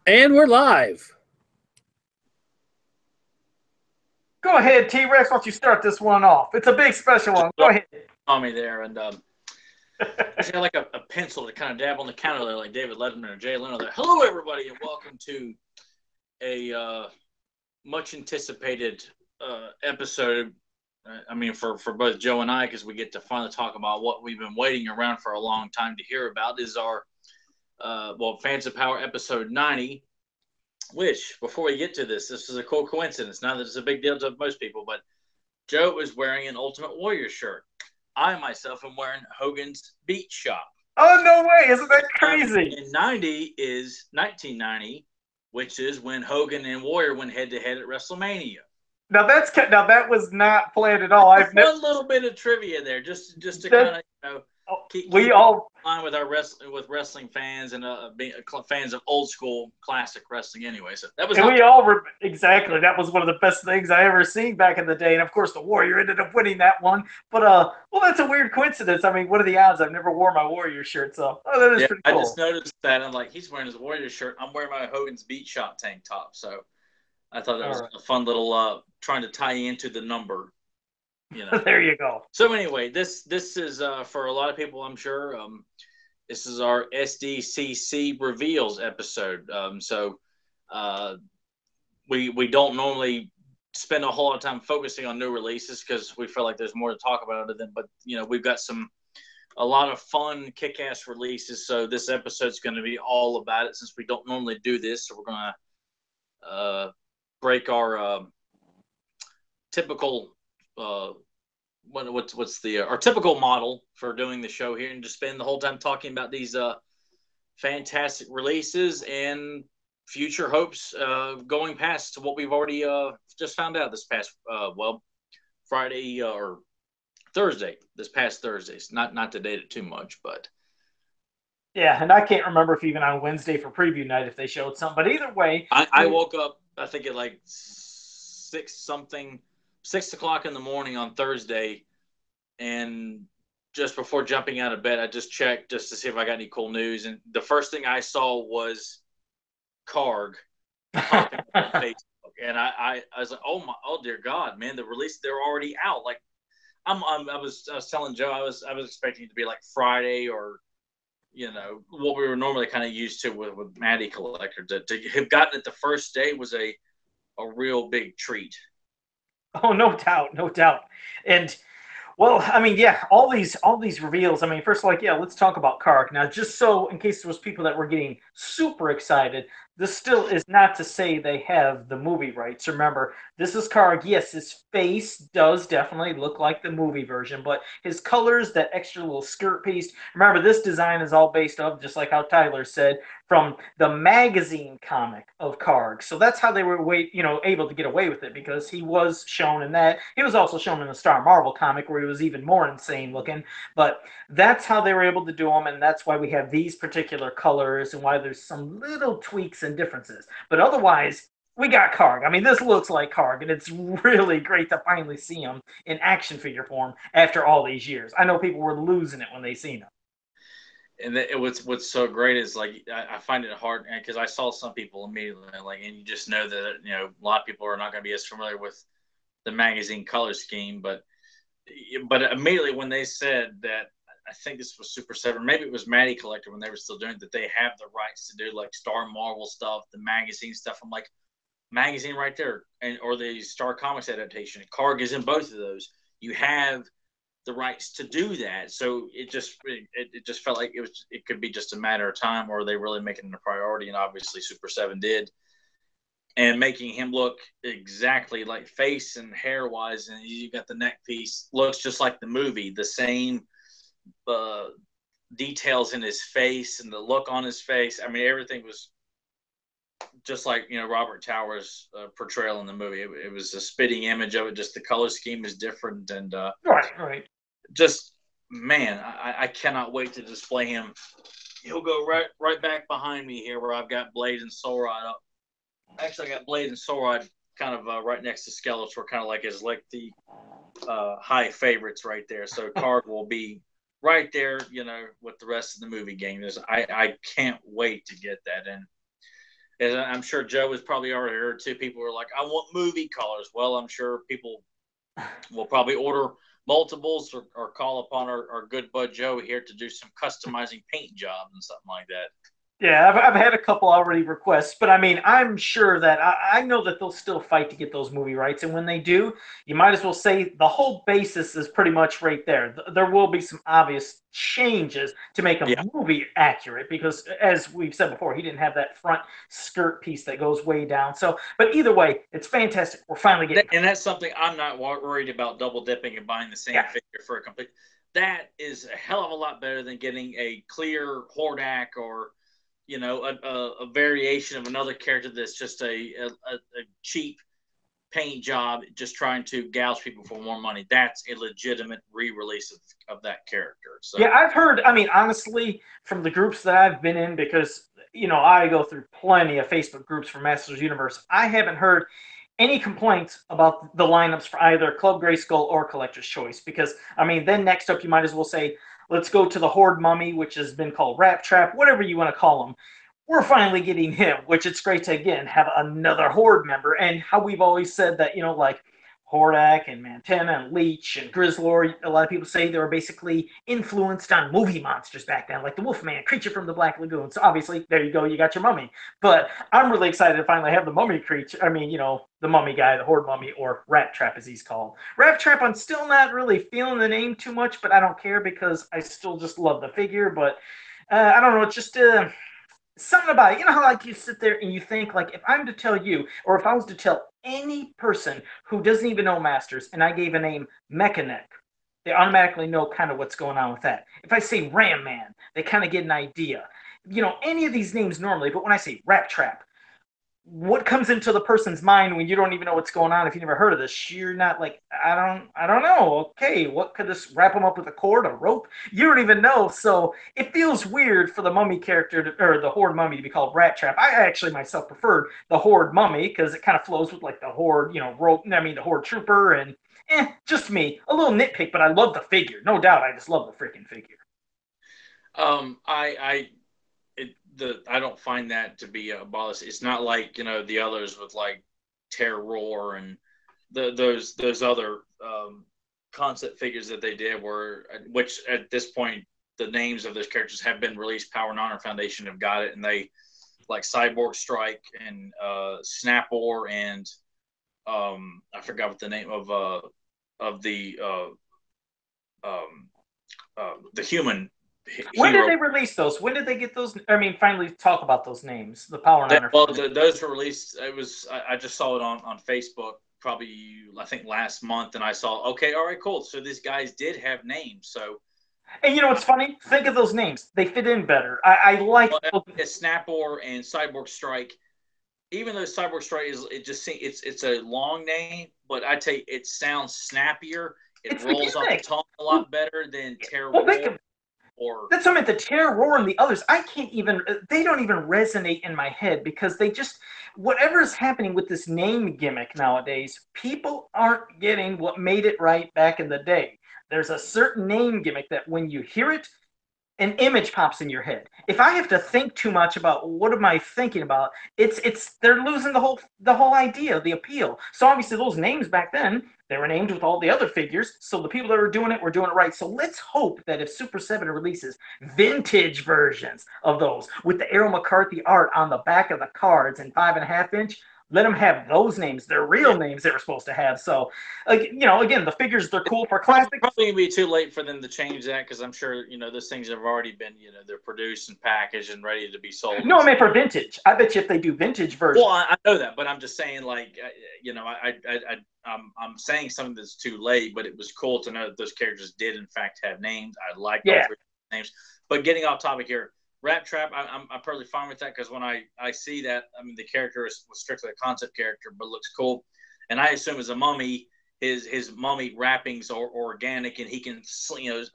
And we're live. Go ahead, T-Rex. Why don't you start this one off? It's a big special one. Go ahead. On me there, and I had like a pencil to kind of dab on the counter there, like David Letterman or Jay Leno there. Hello, everybody, and welcome to a much anticipated episode. I mean, for both Joe and I, because we get to finally talk about what we've been waiting around for a long time to hear about. Is our Fans of Power episode 90. Which, before we get to this is a cool coincidence. Not that it's a big deal to most people, but Joe is wearing an Ultimate Warrior shirt. I myself am wearing Hogan's Beat Shop. Oh, no way. Isn't that crazy? And 90 is 1990, which is when Hogan and Warrior went head-to-head at WrestleMania. Now that was not planned at all. I've one little bit of trivia there, just to kind of keep in line with our wrestling fans and being fans of old school classic wrestling anyway. So that was exactly. That was one of the best things I ever seen back in the day. And of course the Warrior ended up winning that one. But that's a weird coincidence. I mean, what are the odds? I've never wore my Warrior shirt, so that is pretty cool. I just noticed that. I'm like, he's wearing his Warrior shirt. I'm wearing my Hogan's Beat Shop tank top. So I thought that was a fun little trying to tie into the number. You know. There you go. So anyway, this is for a lot of people, I'm sure. This is our SDCC reveals episode. We don't normally spend a whole lot of time focusing on new releases because we feel like there's more to talk about other than. But we've got a lot of fun kick-ass releases. So this episode's going to be all about it since we don't normally do this. So we're going to break our typical. What's our typical model for doing the show here and just spend the whole time talking about these fantastic releases and future hopes going past what we've already just found out this past Friday or Thursday, this past Thursday. Not to date it too much, but yeah, and I can't remember if even on Wednesday for preview night if they showed something, but either way, I woke up I think at like 6 o'clock in the morning on Thursday, and just before jumping out of bed, I just checked just to see if I got any cool news. And the first thing I saw was Karg popping on Facebook, and I was like, oh dear God, man, the release, they're already out. Like I was telling Joe, I was expecting it to be like Friday or what we were normally kind of used to with Matty Collector. To have gotten it the first day was a real big treat. Oh, no doubt. And well, I mean, yeah, all these reveals. I mean, first, let's talk about Karg. Now, just so in case there was people that were getting super excited, this still is not to say they have the movie rights. Remember, this is Karg. Yes, his face does definitely look like the movie version, but his colors, that extra little skirt piece. Remember, this design is all based off, just like how Tyler said, from the magazine comic of Karg. So that's how they were able to get away with it, because he was shown in that. He was also shown in the Star Marvel comic where he was even more insane looking. But that's how they were able to do them, and that's why we have these particular colors and why there's some little tweaks and differences. But otherwise, we got Karg. I mean, this looks like Karg, and it's really great to finally see him in action figure form after all these years. I know people were losing it when they seen him. And what's so great is, like, I find it hard because I saw some people immediately, like, and you just know that a lot of people are not going to be as familiar with the magazine color scheme, but immediately when they said that, I think this was Super 7, maybe it was Matty Collector when they were still doing it, that they have the rights to do like Star Marvel stuff, the magazine stuff. I'm like, magazine right there, or the Star Comics adaptation. Karg is in both of those. You have the rights to do that, so it just felt like it could be just a matter of time, or they really making it a priority, and obviously Super 7 did, and making him look exactly like face and hair wise, and you got the neck piece looks just like the movie, the same details in his face and the look on his face. I mean, everything was just like Robert Tower's portrayal in the movie. It was a spitting image of it. Just the color scheme is different, and right. Just, man, I cannot wait to display him. He'll go right back behind me here, where I've got Blade and Soul Rod up. Actually, I got Blade and Soul Rod kind of right next to Skeletor, kind of like the high favorites right there. So Karg will be right there, with the rest of the movie gang. I can't wait to get that in. As I'm sure Joe has probably already heard too. People were like, "I want movie colors." Well, I'm sure people will probably order multiples or call upon our good bud Joe here to do some customizing paint jobs and something like that. Yeah, I've had a couple already requests, but I mean, I'm sure that I know that they'll still fight to get those movie rights. And when they do, you might as well say the whole basis is pretty much right there. There will be some obvious changes to make a Yeah, movie accurate because, as we've said before, he didn't have that front skirt piece that goes way down. So, but either way, it's fantastic. We're finally getting. and that's something I'm not worried about double dipping and buying the same Yeah, figure for a complete. That is a hell of a lot better than getting a clear Hordak or a variation of another character that's just a cheap paint job, just trying to gouge people for more money. That's a legitimate re-release of that character. yeah, So I've heard. I mean, honestly, from the groups that I've been in, because I go through plenty of Facebook groups for Masters Universe. I haven't heard any complaints about the lineups for either Club Grayskull or Collector's Choice. Because I mean, then next up, you might as well say, let's go to the Horde Mummy, which has been called Rat Trap, whatever you want to call him. We're finally getting him, which it's great to again have another Horde member. And how we've always said that, like Hordak and Mantena and Leech and Grizzlord. A lot of people say they were basically influenced on movie monsters back then, like the Wolfman, Creature from the Black Lagoon. So obviously, there you go, you got your mummy. But I'm really excited to finally have the mummy creature. I mean, the mummy guy, the Horde Mummy, or Rat Trap as he's called. Rat Trap, I'm still not really feeling the name too much, but I don't care because I still just love the figure. But I don't know, it's just something about it. You know how like you sit there and you think like if I'm to tell you, or if I was to tell any person who doesn't even know Masters, and I gave a name Mechaneck, they automatically know kind of what's going on with that. If I say Ram Man, they kind of get an idea. Any of these names normally, but when I say Rat Trap, what comes into the person's mind when you don't even know what's going on if you never heard of this? You're not like, I don't know. Okay, what could this wrap them up with a cord, a rope? You don't even know. So it feels weird for the mummy character or the horde mummy to be called Rat Trap. I actually myself preferred the horde mummy because it kind of flows with like the horde, rope. I mean the horde trooper and just me, a little nitpick, but I love the figure, no doubt. I just love the freaking figure. I I don't find that to be a boss. It's not like the others with like Terror and those other concept figures that they did were, which at this point the names of those characters have been released. Power and Honor Foundation have got it, and they like Cyborg Strike and Snapor and I forgot what the name of the human When did hero. they release those? When did they get those? I mean, finally talk about those names. The Power and Honor. Those were released. It was I just saw it on Facebook probably I think last month, and I saw okay, all right, cool. So these guys did have names. So And you know what's funny? Think of those names. They fit in better. I like. well, Snapor and Cyborg Strike. Even though Cyborg Strike it's a long name, but I tell you it sounds snappier. It It's the rolls off the gimmick. tongue a lot better than Terror Well, think of or that's what I meant. The Terror and the others. I can't even. They don't even resonate in my head because they just whatever is happening with this name gimmick nowadays. People aren't getting what made it right back in the day. There's a certain name gimmick that when you hear it, an image pops in your head. If I have to think too much about what am I thinking about, it's they're losing the whole idea, the appeal. So obviously those names back then, they were named with all the other figures. So the people that were doing it right. So let's hope that if Super 7 releases vintage versions of those with the Errol McCarthy art on the back of the cards and 5.5 inch, let them have those names. They're real names they were supposed to have. So, like, again, the figures they're cool for classics. probably gonna be too late for them to change that because I'm sure those things have already been they're produced and packaged and ready to be sold. No, I mean for vintage. I bet you if they do vintage versions. Well, I know that, but I'm just saying like I'm saying something that's too late, but it was cool to know that those characters did in fact have names. I liked all three names. But getting off topic here, Rat Trap, I'm perfectly fine with that because when I see that, I mean the character was strictly a concept character, but looks cool, and I assume as a mummy, his mummy wrappings are organic, and he can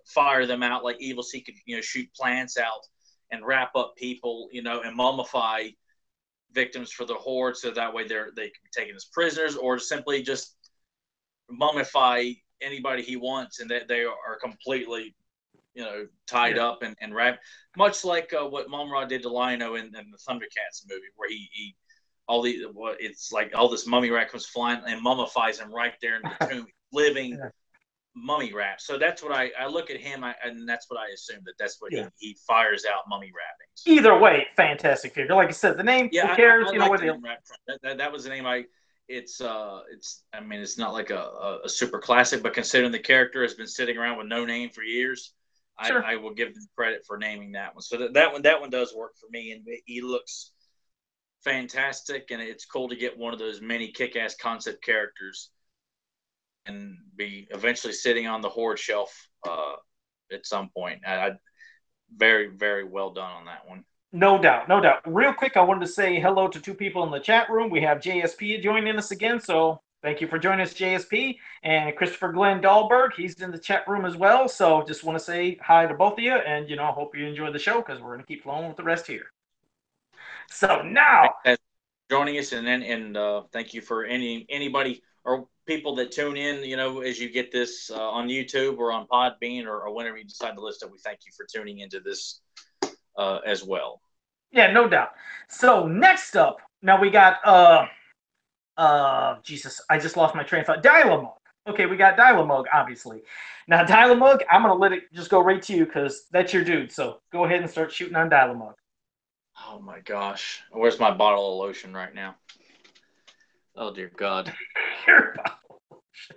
fire them out like Evil Sea could shoot plants out and wrap up people and mummify victims for the horde, so that way they can be taken as prisoners, or simply just mummify anybody he wants, and that they are completely tied up and wrapped, much like what Mumra did to Lion-O in the Thundercats movie, where he it's like all this mummy rat comes flying and mummifies him right there in the tomb, living mummy wrap. So that's what I look at him, and that's what I assume that's what he fires out, mummy wrappings. Either way, fantastic figure. Like I said, the name, who cares? I like the name that was the name. It's I mean, it's not like a super classic, but considering the character has been sitting around with no name for years, sure. I will give them credit for naming that one. So that one does work for me, and he looks fantastic, and it's cool to get one of those mini kick-ass concept characters and be eventually sitting on the Horde shelf at some point. Very, very well done on that one. No doubt, no doubt. Real quick, I wanted to say hello to two people in the chat room. We have JSP joining us again, so thank you for joining us, JSP. And Christopher Glenn Dahlberg, he's in the chat room as well. So just want to say hi to both of you, and hope you enjoy the show, because we're going to keep flowing with the rest here. So now, joining us, and thank you for anybody or people that tune in, as you get this on YouTube or on Podbean or whenever you decide to listen. We thank you for tuning into this as well. Yeah, no doubt. So next up, now we got Jesus, I just lost my train of thought. Dylamug. Okay, we got Dylamug, obviously. Now Dylamug, I'm gonna let it just go right to you, because that's your dude. So go ahead and start shooting on Dylamug. Oh my gosh, where's my bottle of lotion right now? Oh dear God. Your bottle of lotion.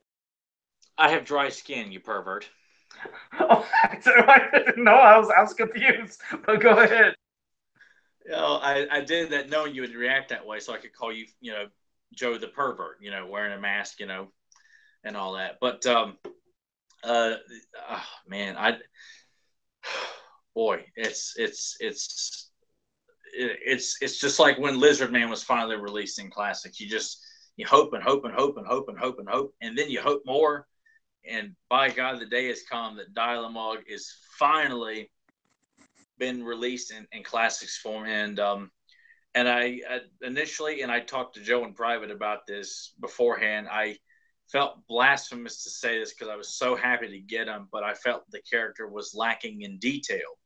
I have dry skin, you pervert. Oh, no, I was confused. But go ahead. I did that knowing you would react that way, so I could call you, Joe the pervert, wearing a mask, and all that. But man, boy, it's just like when Lizard Man was finally released in Classic. You hope and hope and hope and hope and hope and hope, and then you hope more. And by God, the day has come that Dylamug is finally been released in Classics form. And I initially, and I talked to Joe in private about this beforehand, I felt blasphemous to say this because I was so happy to get him, but I felt the character was lacking in detail.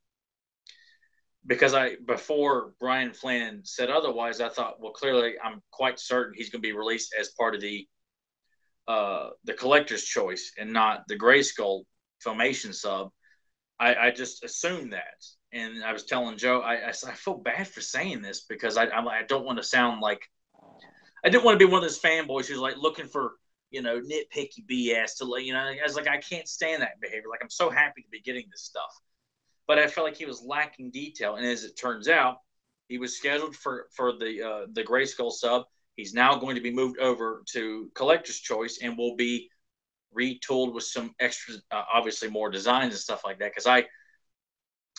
Because before Brian Flynn said otherwise, I thought, well, clearly I'm quite certain he's going to be released as part of the collector's choice and not the Grayskull Filmation sub. I just assumed that, and I was telling Joe, I feel bad for saying this because I don't want to sound like, I didn't want to be one of those fanboys who's like looking for nitpicky BS to I was like, I can't stand that behavior. Like, I'm so happy to be getting this stuff, but I felt like he was lacking detail, and as it turns out, he was scheduled for the Grayskull sub. He's now going to be moved over to Collector's Choice and will be retooled with some extra, obviously more designs and stuff like that. Because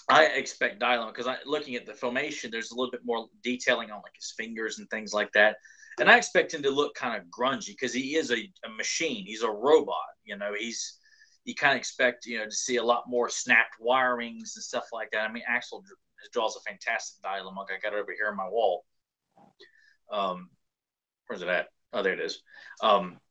I expect Dylan, because looking at the Filmation, there's a little bit more detailing on like his fingers and things like that. And I expect him to look kind of grungy because he is a machine. He's a robot. You kind of expect, to see a lot more snapped wirings and stuff like that. I mean, Axel draws a fantastic Dylamug. I got it over here on my wall. Where's it at? Oh, there it is.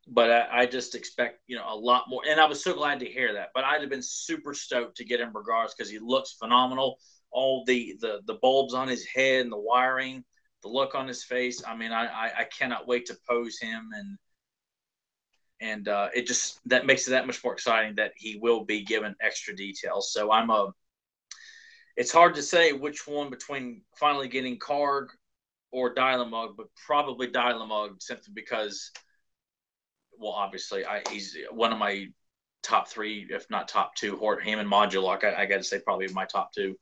But I just expect, a lot more. And I was so glad to hear that. But I'd have been super stoked to get him regardless because he looks phenomenal. All the bulbs on his head and the wiring, the look on his face. I mean, I cannot wait to pose him. And it just, that makes it that much more exciting that he will be given extra details. So it's hard to say which one between finally getting Karg or Dylamug, but probably Dylamug simply because, well, obviously he's one of my top three, if not top two. Him and Modulok, I got to say, probably my top two.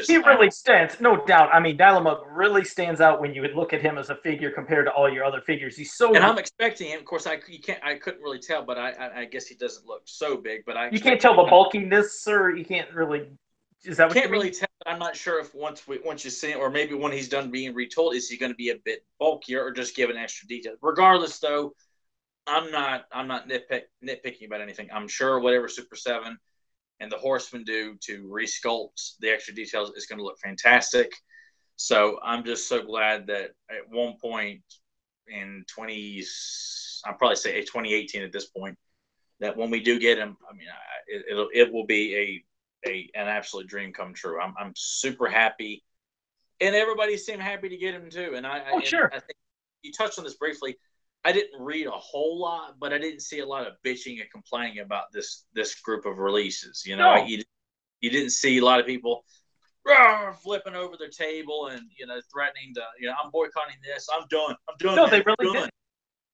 He really stands, no doubt. I mean, Dylamug really stands out when you would look at him as a figure compared to all your other figures. He's so. And I'm expecting him. Of course, I couldn't really tell, but I guess he doesn't look so big. But you can't tell the bulkiness, or you can't really. Is that what you can't really tell? I'm not sure if once you see it, or maybe when he's done being retold, is he going to be a bit bulkier or just given extra detail? Regardless, though, I'm not nitpicking about anything. I'm sure whatever Super 7 and the Horsemen do to resculpt the extra details is going to look fantastic. So I'm just so glad that at one point in I'll probably say 2018 at this point, that when we do get him, I mean, it will be an absolute dream come true. I'm super happy, and everybody seemed happy to get him too. And Oh, and sure. I think you touched on this briefly. I didn't read a whole lot, but I didn't see a lot of bitching and complaining about this group of releases. You know, No, you didn't see a lot of people flipping over their table and threatening to I'm boycotting this. I'm done. I'm done, no, they man. really I'm did. done.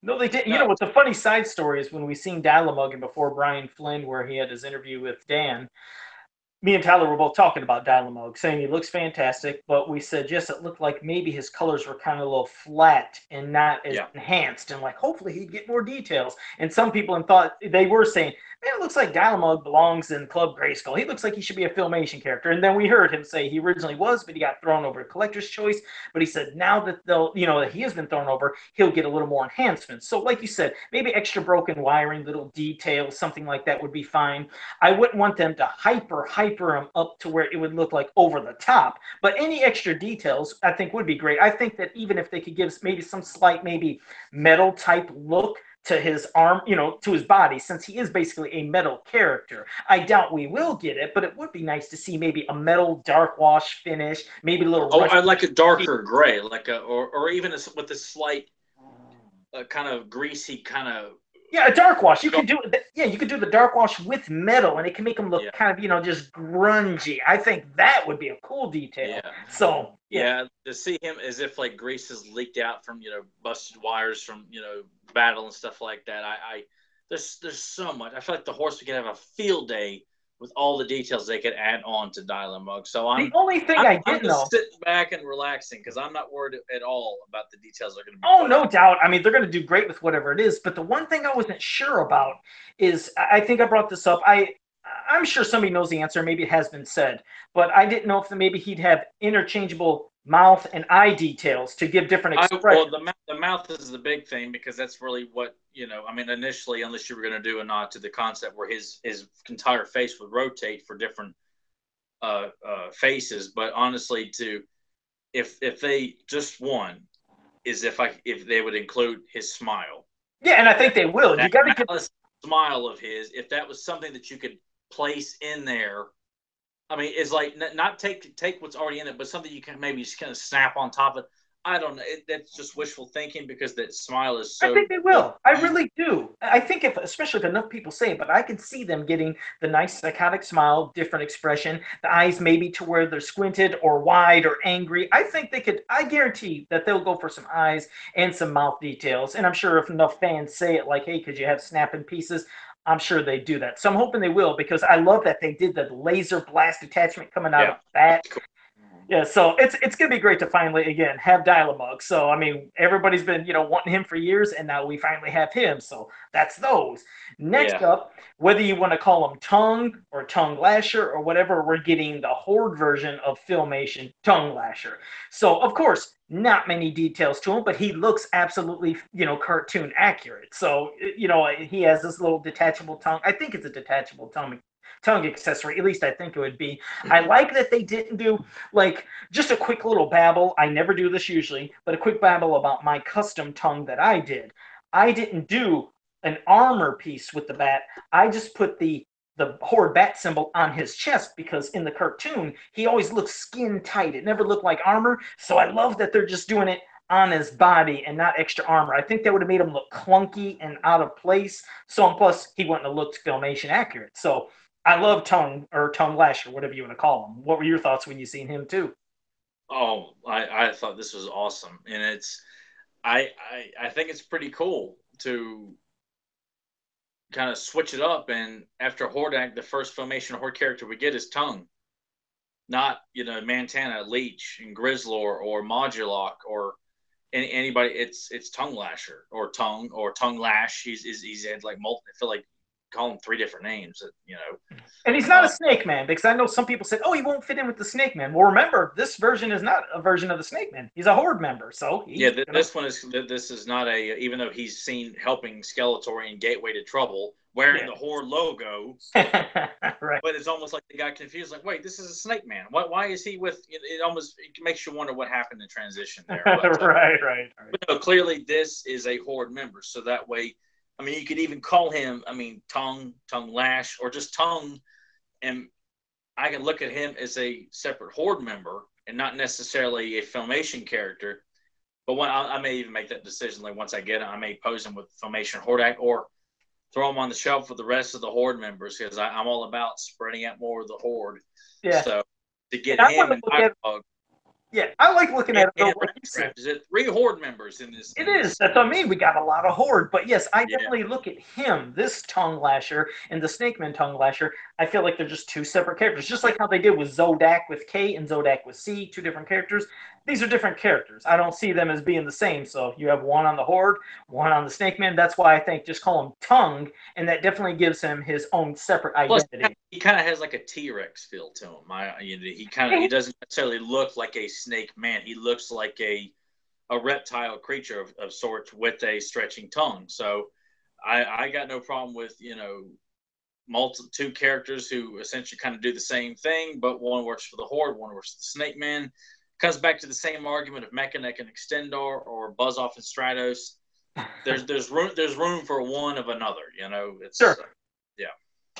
No, they didn't. You No. know what the funny side story is when we seen Dial-A-Mug before Brian Flynn, where he had his interview with Dan. Me and Tyler were both talking about Dial-A-Mug, saying he looks fantastic, but we said, yes, it looked like maybe his colors were kind of a little flat and not as Yeah. enhanced, and like hopefully he'd get more details. And some people thought they were saying, man, it looks like Dial-A-Mug belongs in Club Grayskull. He looks like he should be a Filmation character. And then we heard him say he originally was, but he got thrown over to Collector's Choice. But he said now that that he has been thrown over, he'll get a little more enhancements. So, like you said, maybe extra broken wiring, little details, something like that would be fine. I wouldn't want them to hyper him up to where it would look like over the top. But any extra details, I think, would be great. I think that even if they could give maybe some slight, maybe metal type look to his arm, to his body, since he is basically a metal character. I doubt we will get it, but it would be nice to see maybe a metal dark wash finish, maybe a little. Oh, I like a darker gray, like or even with a slight kind of greasy kind of. Yeah, a dark wash. You can do it. Yeah, you could do the dark wash with metal, and it can make them look kind of, just grungy. I think that would be a cool detail. Yeah. So yeah, to see him as if like grease has leaked out from busted wires from battle and stuff like that. There's so much. I feel like the horse could have a field day with all the details they could add on to Dial-A-Mug. So the only thing I didn't know, just sitting back and relaxing because I'm not worried at all about the details they're going to be. oh, no doubt. I mean, they're going to do great with whatever it is. But the one thing I wasn't sure about is, I think I brought this up. I'm sure somebody knows the answer. Maybe it has been said, but I didn't know if maybe he'd have interchangeable mouth and eye details to give different expressions. Well, the mouth is the big thing because that's really what I mean, initially, unless you were going to do a nod to the concept where his entire face would rotate for different faces, but honestly, if they just one is if they would include his smile. Yeah, and I think they will. You got to get smile of his. If that was something that you could place in there, I mean, it's like not take what's already in it, but something you can maybe just kind of snap on top of. I don't know. That's just wishful thinking because that smile is so. I think they will. I really do. I think especially if enough people say it, but I can see them getting the nice psychotic smile, different expression, the eyes maybe to where they're squinted or wide or angry. I think they could. I guarantee that they'll go for some eyes and some mouth details. And I'm sure if enough fans say it, like, "Hey, could you have snapping pieces?" I'm sure they do that. So I'm hoping they will because I love that they did the laser blast attachment coming out of that. Cool. Yeah, so it's gonna be great to finally again have Dial-A-Mug. So I mean, everybody's been wanting him for years, and now we finally have him. So that's those. Next up, whether you want to call him Tongue or Tongue Lasher or whatever, we're getting the Horde version of Filmation Tongue Lasher. So of course, not many details to him, but he looks absolutely cartoon accurate. So he has this little detachable tongue. I think it's a detachable tongue accessory. At least I think it would be. I like that they didn't do like just a quick little babble. I never do this usually, but a quick babble about my custom tongue that I did. I didn't do an armor piece with the bat. I just put the Horde bat symbol on his chest because in the cartoon he always looks skin tight. It never looked like armor. So I love that they're just doing it on his body and not extra armor. I think that would have made him look clunky and out of place. So and plus he wouldn't have looked Filmation accurate. So I love Tongue or Tongue Lasher, whatever you want to call him. What were your thoughts when you seen him too? Oh, I thought this was awesome, and I think it's pretty cool to kind of switch it up. And after Hordak, the first Filmation Horde character we get is Tongue, not Montana, Leech, and Grizzlor or Modulok or anybody. It's Tongue Lasher or Tongue Lash. He's had like multiple. I feel like call him 3 different names. And he's not a Snake Man because I know some people said, "Oh, he won't fit in with the Snake Man." Well, remember, this version is not a version of the Snake Man. He's a Horde member, so this is not a. Even though he's seen helping Skeletor in Gateway to Trouble wearing the Horde logo, right? But it's almost like they got confused. Like, wait, this is a Snake Man. Why is he with? It makes you wonder what happened in transition there. But, right. But no, clearly this is a Horde member, so that way. I mean, you could even call him, Tongue Lash, or just Tongue, and I can look at him as a separate Horde member and not necessarily a Filmation character. But when I may even make that decision, like once I get him, I may pose him with Filmation Horde or throw him on the shelf with the rest of the Horde members because I'm all about spreading out more of the Horde. Yeah. So to get And I him want to and look at. Dog Yeah, I like looking at it though. and Like you Rat said, Trap, is it 3 Horde members in this it in is. this? That's what I mean. We got a lot of horde, but yes, I Yeah, definitely look at him, this tongue lasher, and the Snakeman tongue lasher. I feel like they're just two separate characters, just like how they did with Zodak with K and Zodak with C, two different characters. These are different characters. I don't see them as being the same. So you have one on the horde, one on the Snakeman. That's why I think just call him Tongue, and that definitely gives him his own separate plus identity. he kind of has like a T-Rex feel to him. He doesn't necessarily look like a snake man. He looks like a reptile creature of sorts with a stretching tongue. So I got no problem with two characters who essentially kind of do the same thing, but one works for the Horde, one works for the Snake Man. Comes back to the same argument of Mechanic and Extendor or Buzz-Off and Stratos. There's room for one of another. It's Sure. Yeah.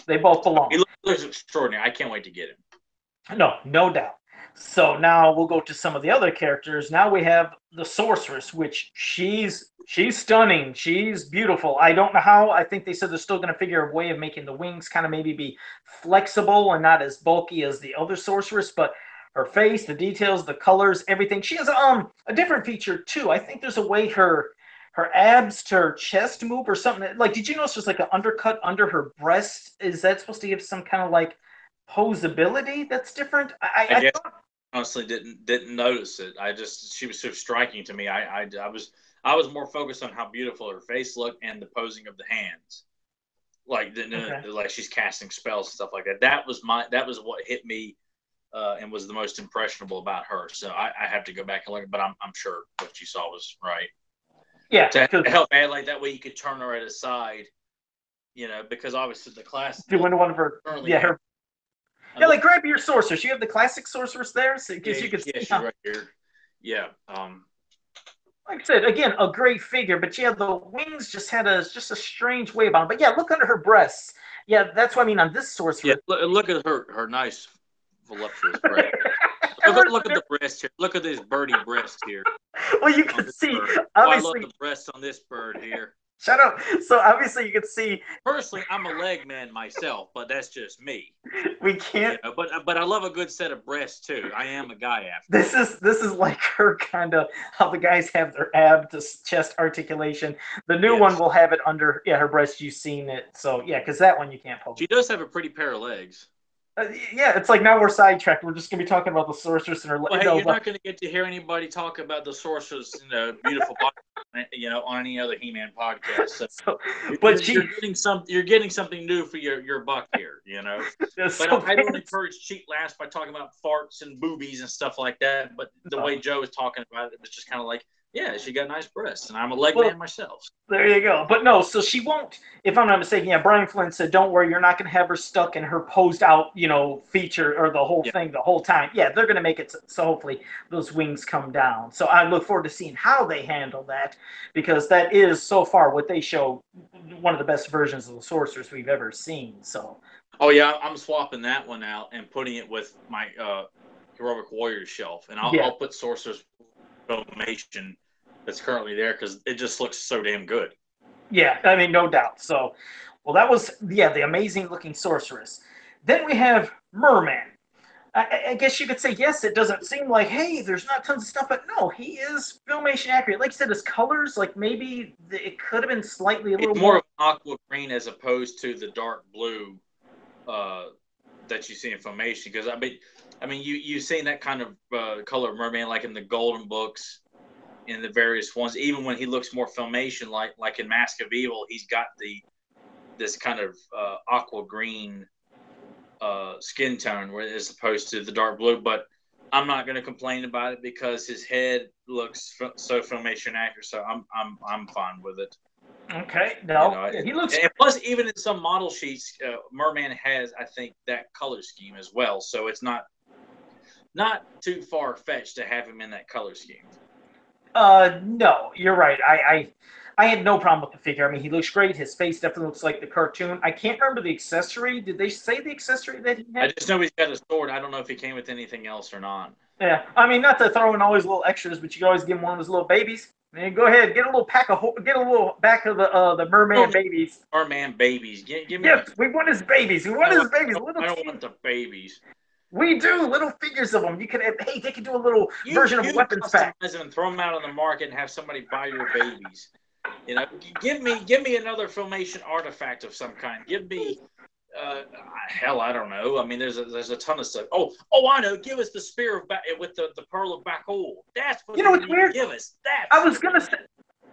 They both belong. He looks extraordinary. I can't wait to get him. No doubt. So now we'll go to some of the other characters. Now we have the Sorceress, which she's stunning. She's beautiful. I don't know how. I think they said they're still going to figure a way of making the wings kind of maybe be flexible and not as bulky as the other Sorceress, but her face, the details, the colors, everything. She has a different feature too. I think there's a way her abs to her chest move or something. Like, did you notice there's like an undercut under her breast? Is that supposed to give some kind of like posability that's different? I guess thought, honestly didn't notice it. She was so striking to me. I was more focused on how beautiful her face looked and the posing of the hands, like like she's casting spells and stuff like that. That was what hit me and was the most impressionable about her. So I have to go back and look, but I'm sure what you saw was right. Yeah, to help add like that way you could turn her at a side, because obviously the class doing one of her her. Yeah, like grab your sorceress. You have the classic sorceress there, because you can see she's right here. Yeah. Like I said, again, a great figure, but yeah, the wings just had a strange way about them. But yeah, look under her breasts. Yeah, that's what I mean on this sorceress. Yeah, look at her nice voluptuous breast. look at the breast here. Look at this birdie breast here. Well, you can see. I love the breast on this bird here. Shut up. So obviously you can see. Personally, I'm a leg man myself, but that's just me. We can't. But I love a good set of breasts too. I am a guy after. This is like her kind of how the guys have their ab to chest articulation. The new one will have it under her breast. You've seen it, so yeah, because that one you can't poke. She does have a pretty pair of legs. Yeah, it's like now we're sidetracked. We're just gonna be talking about the sorceress and her. Well, hey, you're not gonna get to hear anybody talk about the sorceress, beautiful body, on any other He-Man podcast. So, you're getting something new for your buck here, But I don't encourage cheap laughs by talking about farts and boobies and stuff like that. But the way Joe is talking about it, it's just kind of like, yeah, she got nice breasts, and I'm a leg man myself. There you go. But no, so she won't, if I'm not mistaken, Brian Flynn said, don't worry, you're not going to have her stuck in her posed out, feature or the whole thing the whole time. Yeah, they're going to make it so hopefully those wings come down. So I look forward to seeing how they handle that, because that is, so far, what they show, one of the best versions of the Sorceress we've ever seen. So. Oh, yeah, I'm swapping that one out and putting it with my Heroic Warriors shelf. And I'll put Sorceress Filmation that's currently there because it just looks so damn good. Yeah, I mean, no doubt. So, well, that was the amazing looking sorceress. Then we have Merman. I guess you could say yes. It doesn't seem like, hey, there's not tons of stuff, but no, he is Filmation accurate. Like you said, his colors, like maybe it could have been slightly a little more of aqua green as opposed to the dark blue that you see in Filmation. Because I mean, you've seen that kind of color of Merman like in the Golden books. In the various ones, even when he looks more Filmation, like in Mask of Evil, he's got this kind of aqua green skin tone, as opposed to the dark blue. But I'm not going to complain about it because his head looks so Filmation accurate. So I'm fine with it. Okay, no, he looks. And plus, even in some model sheets, Merman has, I think, that color scheme as well. So it's not too far fetched to have him in that color scheme. No, you're right. I had no problem with the figure. I mean, he looks great. His face definitely looks like the cartoon. I can't remember the accessory. Did they say the accessory that he I had? just know he's got a sword. I don't know if he came with anything else or not. Yeah, I mean, not to throw in always little extras, but you can always give him one of those little babies. Man, go ahead, get a little get a little back of the merman babies. Merman babies. Give me. Yes, we want his babies. We want his babies. I don't want the babies. We do little figures of them. You can, hey, they can do a little version of a weapons pack. pack. Them and throw them out on the market and have somebody buy your babies. You know, give me another Filmation artifact of some kind. Give me, hell, I don't know. I mean, there's a ton of stuff. Oh, I know. Give us the spear with the pearl of Bakul. That's what it's weird. Give us. I was gonna say.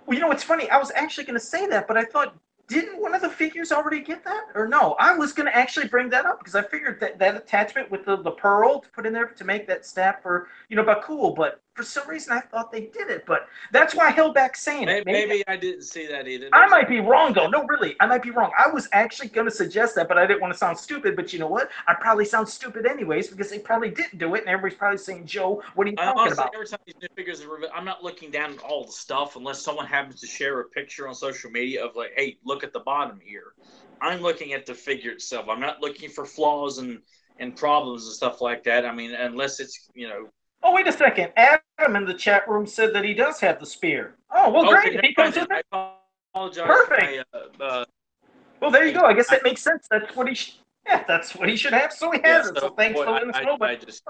Well, it's funny. I was actually gonna say that, but I thought, didn't one of the figures already get that? Or no? I was going to actually bring that up because I figured that attachment with the pearl to put in there to make that staff for, Bakul, but for some reason I thought they did it. But that's why I held back saying it. Maybe I didn't see that either. I might be wrong, though. No, really. I might be wrong. I was actually going to suggest that, but I didn't want to sound stupid. But you know what? I probably sound stupid anyways because they probably didn't do it, and everybody's probably saying, Joe, what are you talking about? Every time these new figures are revealed, I'm not looking down at all the stuff unless someone happens to share a picture on social media of like, hey, look at the bottom here. I'm looking at the figure itself. I'm not looking for flaws and problems and stuff like that. I mean, unless it's, Oh, wait a second. Adam in the chat room said that he does have the spear. Oh, well, great. If he comes with it. I apologize. Perfect. Well, there you go. I guess that makes sense. That's what he that's what he should have. So he has it. So thanks for letting us know. I just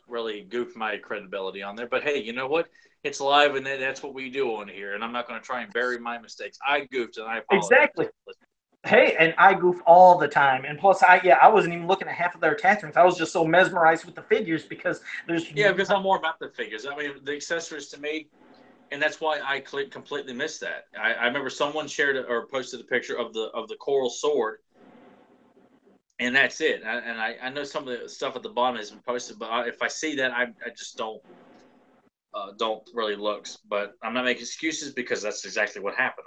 really goofed my credibility on there. But hey, you know what? It's live, and that's what we do on here. And I'm not going to try and bury my mistakes. I goofed, and I apologize. Exactly. Hey, and I goof all the time. And plus, I wasn't even looking at half of their attachments. I was just so mesmerized with the figures because there's... Yeah, because I'm more about the figures. I mean, the accessories to me, and that's why I completely missed that. I remember someone shared or posted a picture of the coral sword, and that's it. I know some of the stuff at the bottom has been posted, but if I see that, I just don't really look. But I'm not making excuses because that's exactly what happened.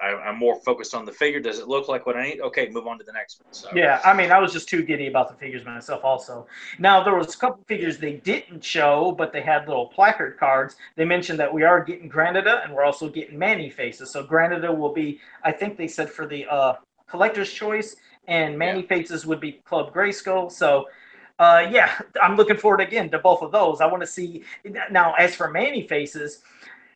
I'm more focused on the figure. Does it look like what I need? Okay, move on to the next one. So. Yeah, I mean, I was just too giddy about the figures myself also. Now, there was a couple figures they didn't show, but they had little placard cards. They mentioned that we are getting Granada, and we're also getting Manny faces. So Granada will be, I think they said, for the collector's choice, and Manny faces would be Club Grayskull. So I'm looking forward again to both of those. I want to see now. As for Manny faces,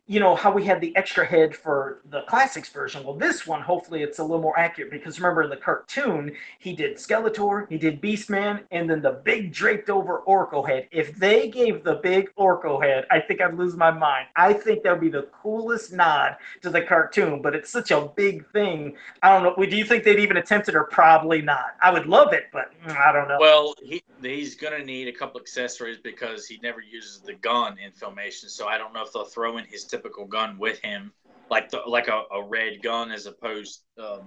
how we had the extra head for the classics version. Well, this one, hopefully, it's a little more accurate because remember in the cartoon, he did Skeletor, he did Beastman, and then the big draped over Orko head. If they gave the big Orko head, I think I'd lose my mind. I think that would be the coolest nod to the cartoon, but it's such a big thing. I don't know. Do you think they'd even attempt it or probably not? I would love it, but I don't know. Well, he's going to need a couple accessories because he never uses the gun in Filmation, so I don't know if they'll throw in his typical gun with him, like a red gun as opposed. I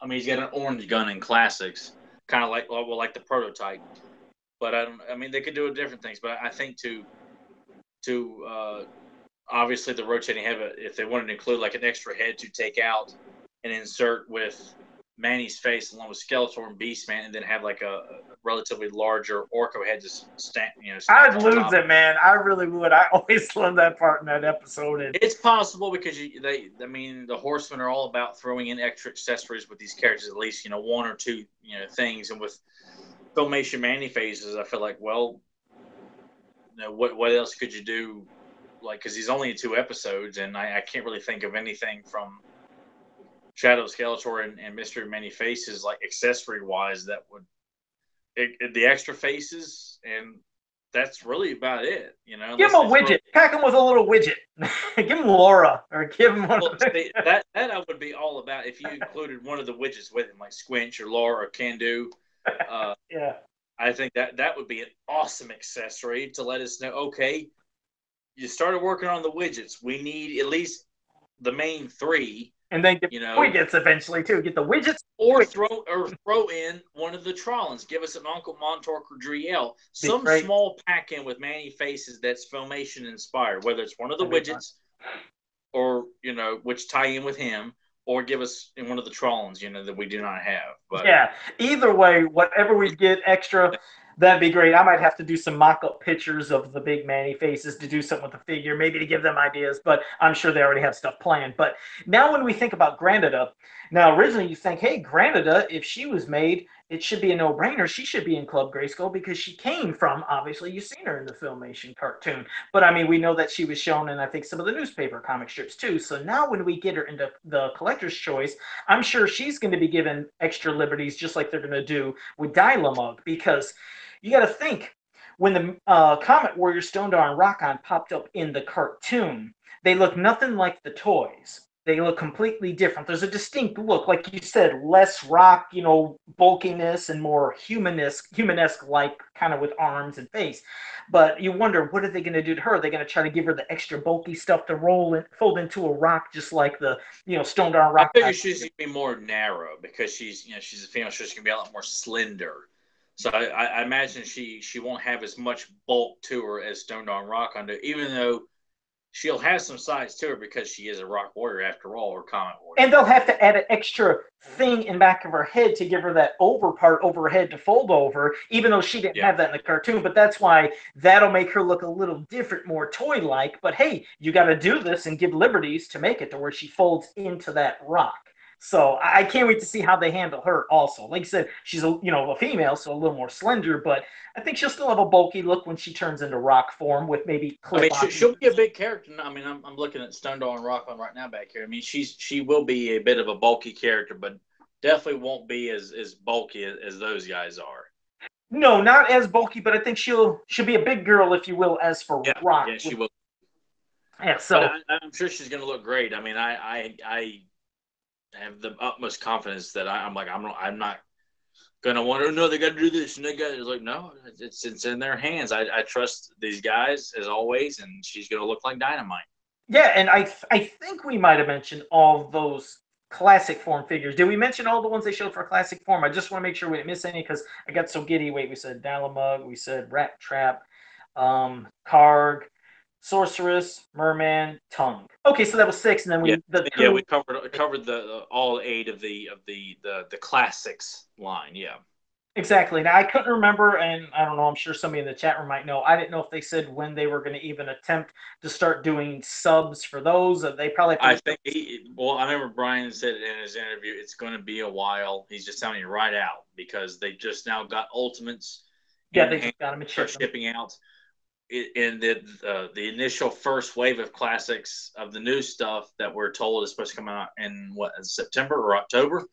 mean, he's got an orange gun in classics, kind of like the prototype. But I mean, they could do different things. But I think to obviously the rotating head, if they wanted to include like an extra head to take out and insert with Manny's face along with Skeletor and Beastman, and then have like a relatively larger Orko head just stand. I'd lose it, man. I really would. I always love that part in that episode. It's possible because the Horsemen are all about throwing in extra accessories with these characters, at least one or two things. And with Filmation Manny phases, I feel like, well, what else could you do? Like, because he's only in 2 episodes, and I can't really think of anything from Shadow Skeletor and Mystery Many Faces, like accessory wise, that would the extra faces, and that's really about it. Give him a widget. Pack him with a little widget. Give him Laura, or give him one. Well, that I would be all about if you included one of the widgets with him, like Squinch or Laura or Can Do. Yeah, I think that would be an awesome accessory to let us know. Okay, you started working on the widgets. We need at least the main 3. And then get widgets eventually too. Get the widgets, or throw in one of the Trollins. Give us an Uncle Montork or Driel. Some small pack in with Manny faces that's Filmation inspired. Whether it's one of the widgets, or which tie in with him, or give us one of the Trollins, that we do not have. But yeah, either way, whatever we get extra. That'd be great. I might have to do some mock-up pictures of the big Manny faces to do something with the figure, maybe to give them ideas, but I'm sure they already have stuff planned. But now when we think about Granada, now originally you think, hey, Granada, if she was made, it should be a no-brainer. She should be in Club Grayskull because she came from, obviously, you've seen her in the Filmation cartoon. But I mean, we know that she was shown in, I think, some of the newspaper comic strips too. So now when we get her into the collector's choice, I'm sure she's going to be given extra liberties just like they're going to do with Dylamug because you got to think when the Comet Warrior Stone Dar and Rockon popped up in the cartoon, they look nothing like the toys. They look completely different. There's a distinct look, like you said, less rock, bulkiness and more humanesque like kind of with arms and face. But you wonder, what are they going to do to her? Are they going to try to give her the extra bulky stuff to fold into a rock, just like the Stone Dar and I Rock? figure she's gonna be more narrow because she's a female, so she's gonna be a lot more slender. So I imagine she won't have as much bulk to her as Stone Dawn Rock under, even though she'll have some size to her because she is a rock warrior after all, or comet warrior. And they'll have to add an extra thing in back of her head to give her that over part over her head to fold over, even though she didn't have that in the cartoon. But that's why that'll make her look a little different, more toy-like. But hey, you got to do this and give liberties to make it to where she folds into that rock. So I can't wait to see how they handle her also. Like I said, she's a female, so a little more slender, but I think she'll still have a bulky look when she turns into rock form with maybe clip on. She'll be a big character. I mean, I'm looking at Stone Dawn Rock on right now back here. I mean, she will be a bit of a bulky character, but definitely won't be as bulky as those guys are. No, not as bulky, but I think she'll be a big girl, if you will, as for rock. Yeah, she will. Yeah, so I'm sure she's going to look great. I mean, I have the utmost confidence that I'm not gonna want to know they got to do this and they got it's like no, it's in their hands. I trust these guys as always, and she's gonna look like dynamite. Yeah, and I think we might have mentioned all those classic form figures. Did we mention all the ones they showed for classic form? I just want to make sure we didn't miss any because I got so giddy. Wait, we said Dalamug, we said Rat Trap, Karg, Sorceress, Merman, Tongue. Okay, so that was 6, and then we we covered the all 8 of the classics line. Yeah, exactly. Now I couldn't remember, and I don't know. I'm sure somebody in the chat room might know. I didn't know if they said when they were going to even attempt to start doing subs for those. They probably. I think. I remember Brian said in his interview, it's going to be a while. He's just telling you right out because they just now got Ultimates. Yeah, they just got them and shipping out. In the initial first wave of classics of the new stuff that we're told is supposed to come out in September or October.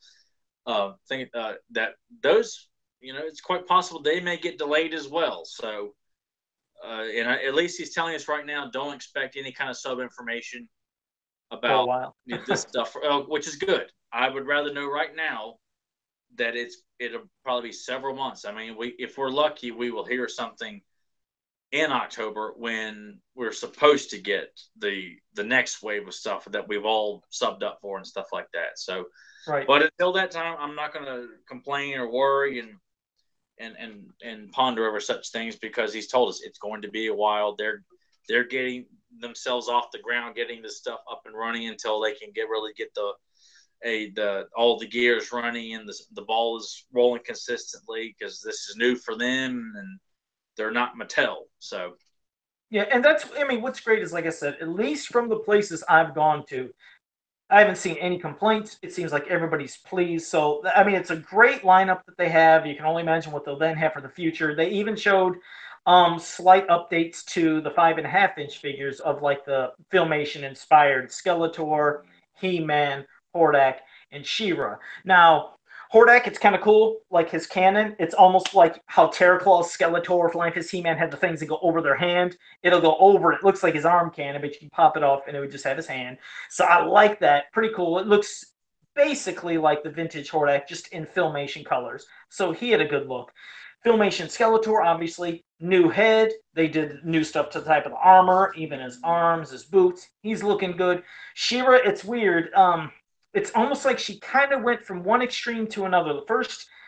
Think that those, it's quite possible they may get delayed as well. So, and at least he's telling us right now, don't expect any kind of sub information about this stuff, which is good. I would rather know right now that it'll probably be several months. I mean, if we're lucky, we will hear something in October when we're supposed to get the next wave of stuff that we've all subbed up for and stuff like that. So, but until that time, I'm not going to complain or worry and ponder over such things because he's told us it's going to be a while. They're getting themselves off the ground, getting the stuff up and running until they can really get all the gears running and the ball is rolling consistently because this is new for them and they're not Mattel. So yeah, and what's great is, like I said, at least from the places I've gone to, I haven't seen any complaints. It seems like everybody's pleased. So I mean, it's a great lineup that they have. You can only imagine what they'll then have for the future. They even showed slight updates to the 5.5-inch figures of like the Filmation inspired Skeletor, He-Man, Hordak, and She-Ra. Now, Hordak, it's kind of cool, like his cannon. It's almost like how Terraclaw's Skeletor, Flying Fist, He-Man had the things that go over their hand. It'll go over. It looks like his arm cannon, but you can pop it off, and it would just have his hand. So I like that. Pretty cool. It looks basically like the vintage Hordak, just in Filmation colors. So he had a good look. Filmation Skeletor, obviously, new head. They did new stuff to the type of the armor, even his arms, his boots. He's looking good. She-Ra, it's weird. It's almost like she kind of went from one extreme to another.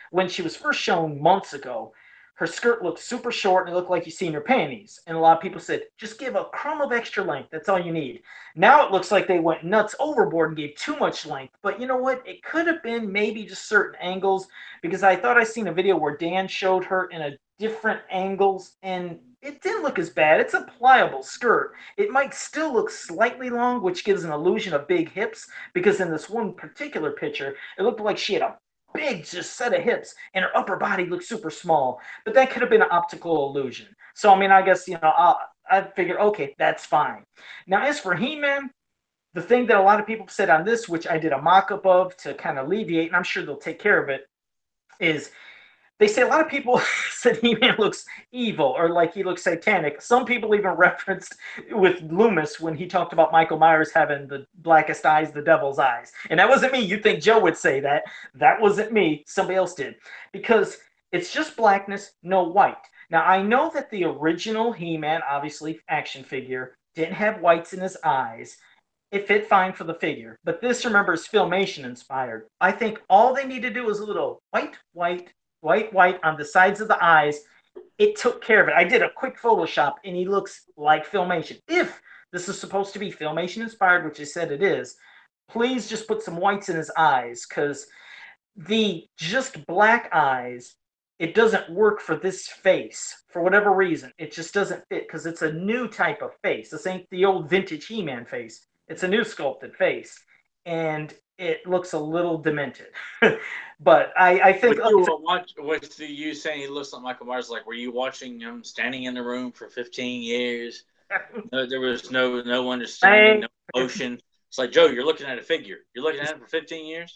When she was first shown months ago, her skirt looked super short and it looked like you seen her panties. And a lot of people said, just give a crumb of extra length. That's all you need. Now it looks like they went nuts overboard and gave too much length. But you know what? It could have been maybe just certain angles because I thought I seen a video where Dan showed her in a different angles, and it didn't look as bad. It's a pliable skirt. It might still look slightly long, which gives an illusion of big hips, because in this one particular picture, it looked like she had a big just set of hips and her upper body looked super small, but that could have been an optical illusion. So I mean, I guess I figured, okay, that's fine. Now as for He-Man, the thing that a lot of people said on this, which I did a mock-up of to kind of alleviate, and I'm sure they'll take care of it, is they say a lot of people said He-Man looks evil or like he looks satanic. Some people even referenced with Loomis when he talked about Michael Myers having the blackest eyes, the devil's eyes. And that wasn't me. You think Joe would say that. That wasn't me. Somebody else did. Because it's just blackness, no white. Now, I know that the original He-Man, obviously, action figure, didn't have whites in his eyes. It fit fine for the figure. But this, remember, is Filmation inspired. I think all they need to do is a little white, white, white, white on the sides of the eyes. It took care of it. I did a quick Photoshop, and he looks like Filmation. If this is supposed to be Filmation inspired, which I said it is, please just put some whites in his eyes, because the just black eyes, it doesn't work for this face for whatever reason. It just doesn't fit because it's a new type of face. This ain't the old vintage He-Man face. It's a new sculpted face, and it looks a little demented. But I think When you watch, with you saying he looks like Michael Myers, like were you watching him standing in the room for 15 years? No, there was no understanding, no emotion. It's like, Joe, you're looking at a figure. You're looking at it for 15 years.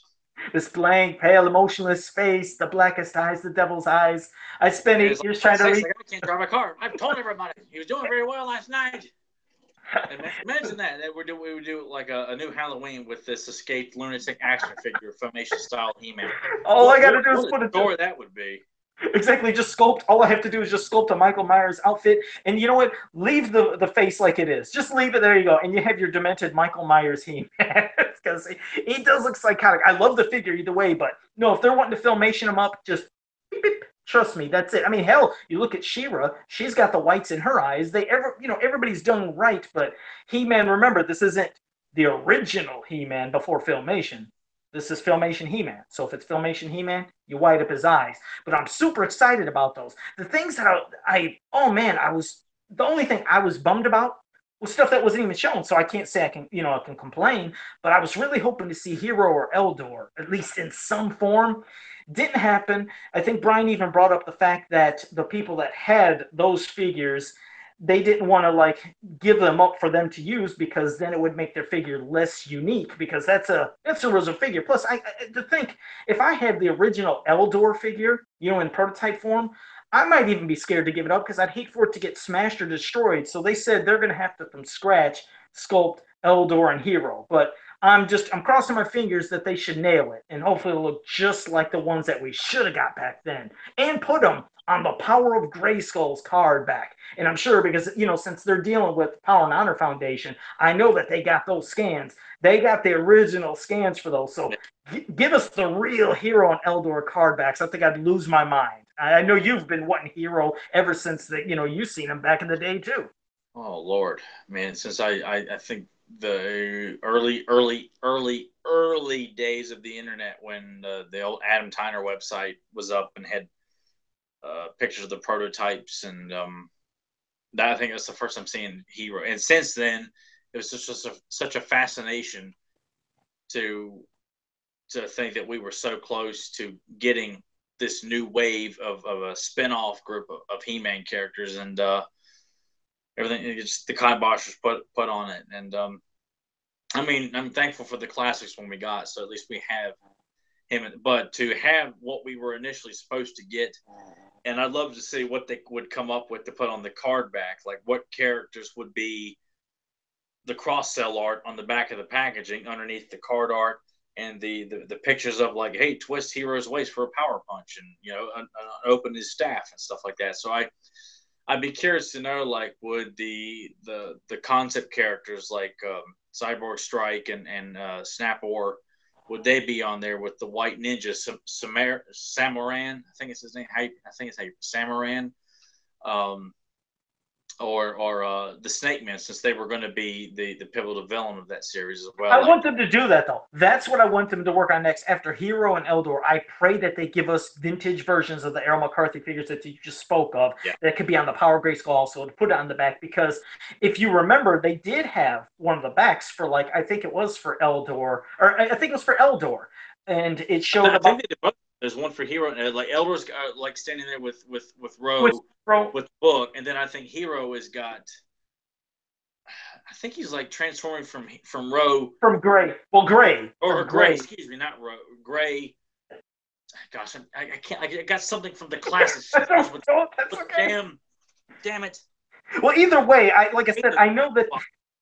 this blank, pale, emotionless face, the blackest eyes, the devil's eyes. I spent 8 years trying to read. Like, I can't drive a car. I've told everybody he was doing very well last night. Imagine that we would do like a new Halloween with this escaped lunatic action figure, Filmation style He-Man. All I got to do is put a story that would be. Exactly, just sculpt. All I have to do is just sculpt a Michael Myers outfit, and you know what? Leave the face like it is. Just leave it. There you go, and you have your demented Michael Myers He-Man, because he does look psychotic. I love the figure either way, but no, if they're wanting to Filmation him up, just beep, beep. Trust me, that's it. I mean, hell, you look at She-Ra; she's got the whites in her eyes. Everybody's done right, but He-Man. Remember, this isn't the original He-Man before Filmation. This is Filmation He-Man. So if it's Filmation He-Man, you white up his eyes. But I'm super excited about those. The things that the only thing I was bummed about was stuff that wasn't even shown. So I can't say I can complain, but I was really hoping to see Hero or Eldor, at least in some form. Didn't happen. I think Brian even brought up the fact that the people that had those figures, they didn't want to like give them up for them to use because then it would make their figure less unique, because that's a original figure. Plus, I to think if I had the original Eldor figure, in prototype form, I might even be scared to give it up because I'd hate for it to get smashed or destroyed. So they said they're going to have to from scratch sculpt Eldor and Hero, but I'm crossing my fingers that they should nail it, and hopefully it'll look just like the ones that we should have got back then, and put them on the Power of Grayskull's card back. And I'm sure because, since they're dealing with Power and Honor Foundation, I know that they got those scans. They got the original scans for those. So give us the real Hero and Eldor card backs. I think I'd lose my mind. I know you've been wanting Hero ever since you've seen him back in the day too. Oh Lord, man! Since I think the early days of the internet when the old Adam Tyner website was up and had pictures of the prototypes, and that I think that's the first time seeing Hero. And since then, it was just such a fascination to think that we were so close to getting this new wave of a spin-off group of He-Man characters, and everything, just the kibosh was put on it. And I mean, I'm thankful for the classics when we got, so at least we have him. But to have what we were initially supposed to get, and I'd love to see what they would come up with to put on the card back, like what characters would be the cross-sell art on the back of the packaging underneath the card art, and the pictures of like, hey, twist Hero's waist for a power punch, and open his staff and stuff like that. So I'd be curious to know, like, would the concept characters like Cyborg Strike and Snapor, would they be on there with the White Ninja Samaran? I think it's his name. I think it's Samaran. or the Snake Men, since they were going to be the pivotal villain of that series as well. I Like, want them to do that though. That's what I want them to work on next. After Hero and Eldor, I pray that they give us vintage versions of the Errol McCarthy figures that you just spoke of. yeah, That could be on the Power Grayskull also to put it on the back because if you remember, they did have one of the backs for like I think it was for Eldor or I think it was for Eldor, and it showed I think about they did both. There's one for Hero, and like Eldor's like standing there with with Roe Pro with book, and then I think Hero has got. I think he's like transforming from Roe from Gray. Well, Gray or from Gray. Gray. Excuse me, not Roe. Gray. Gosh, I can't. I got something from the classics. That's, With, that's with okay. damn it. Well, either way, I like I said, I know that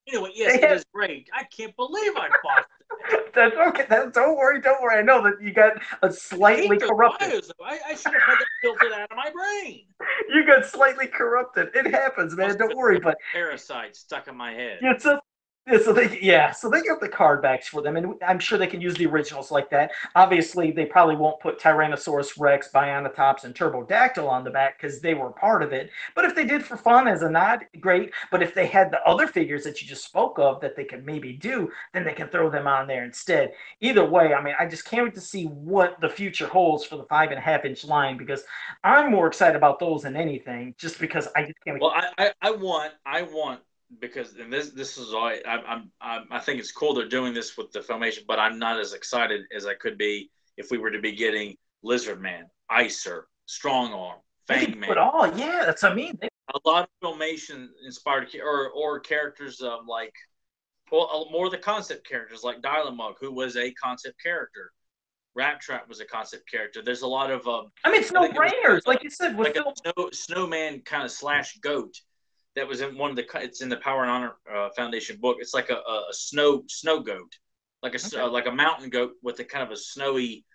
Anyway, yes, they it had is great. I can't believe I bought it. that's okay. Don't worry, don't worry. I know that you got a I hate slightly those corrupted. bios, though. I should have had that filtered out of my brain. You got slightly corrupted. It happens, man. Must Don't have worry. been But a parasite stuck in my head. it's a so they got the card backs for them, and I'm sure they can use the originals like that. Obviously, they probably won't put Tyrannosaurus Rex, Biontops, and Turbodactyl on the back because they were part of it. But if they did for fun as a nod, great. But if they had the other figures that you just spoke of that they could maybe do, then they can throw them on there instead. Either way, I mean, I just can't wait to see what the future holds for the 5.5 inch line because I'm more excited about those than anything. Just because I just can't wait. Well, I want because and this is all I think it's cool they're doing this with the filmation, but I'm not as excited as I could be if we were to be getting Lizard Man, Icer, Strong Arm, They Fang can do Man. it all. Yeah, that's what I mean. A lot of filmation inspired or characters like well more of the concept characters like Dylamug, who was a concept character. Rat Trap was a concept character. There's a lot of I mean, it's I no think it was brainers, like you said, with like Phil. a snowman kind of slash goat that was in one of the it's in the Power and Honor Foundation book. It's like a snow goat, Okay. like a mountain goat with a kind of a snowy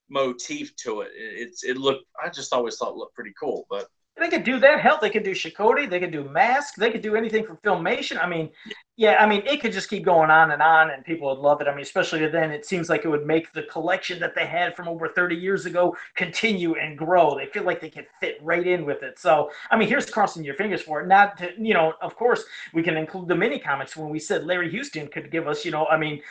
motif to it. It looked I just always thought it looked pretty cool, but They could do that. Hell, they could do Shakoti. They could do Mask. They could do anything for filmation. I mean, yeah, I mean, it could just keep going on, and people would love it. I mean, especially then, it seems like it would make the collection that they had from over 30 years ago continue and grow. They feel like they can fit right in with it. So, I mean, here's crossing your fingers for it. Not to, of course, we can include the mini comics when we said Larry Houston could give us, I mean,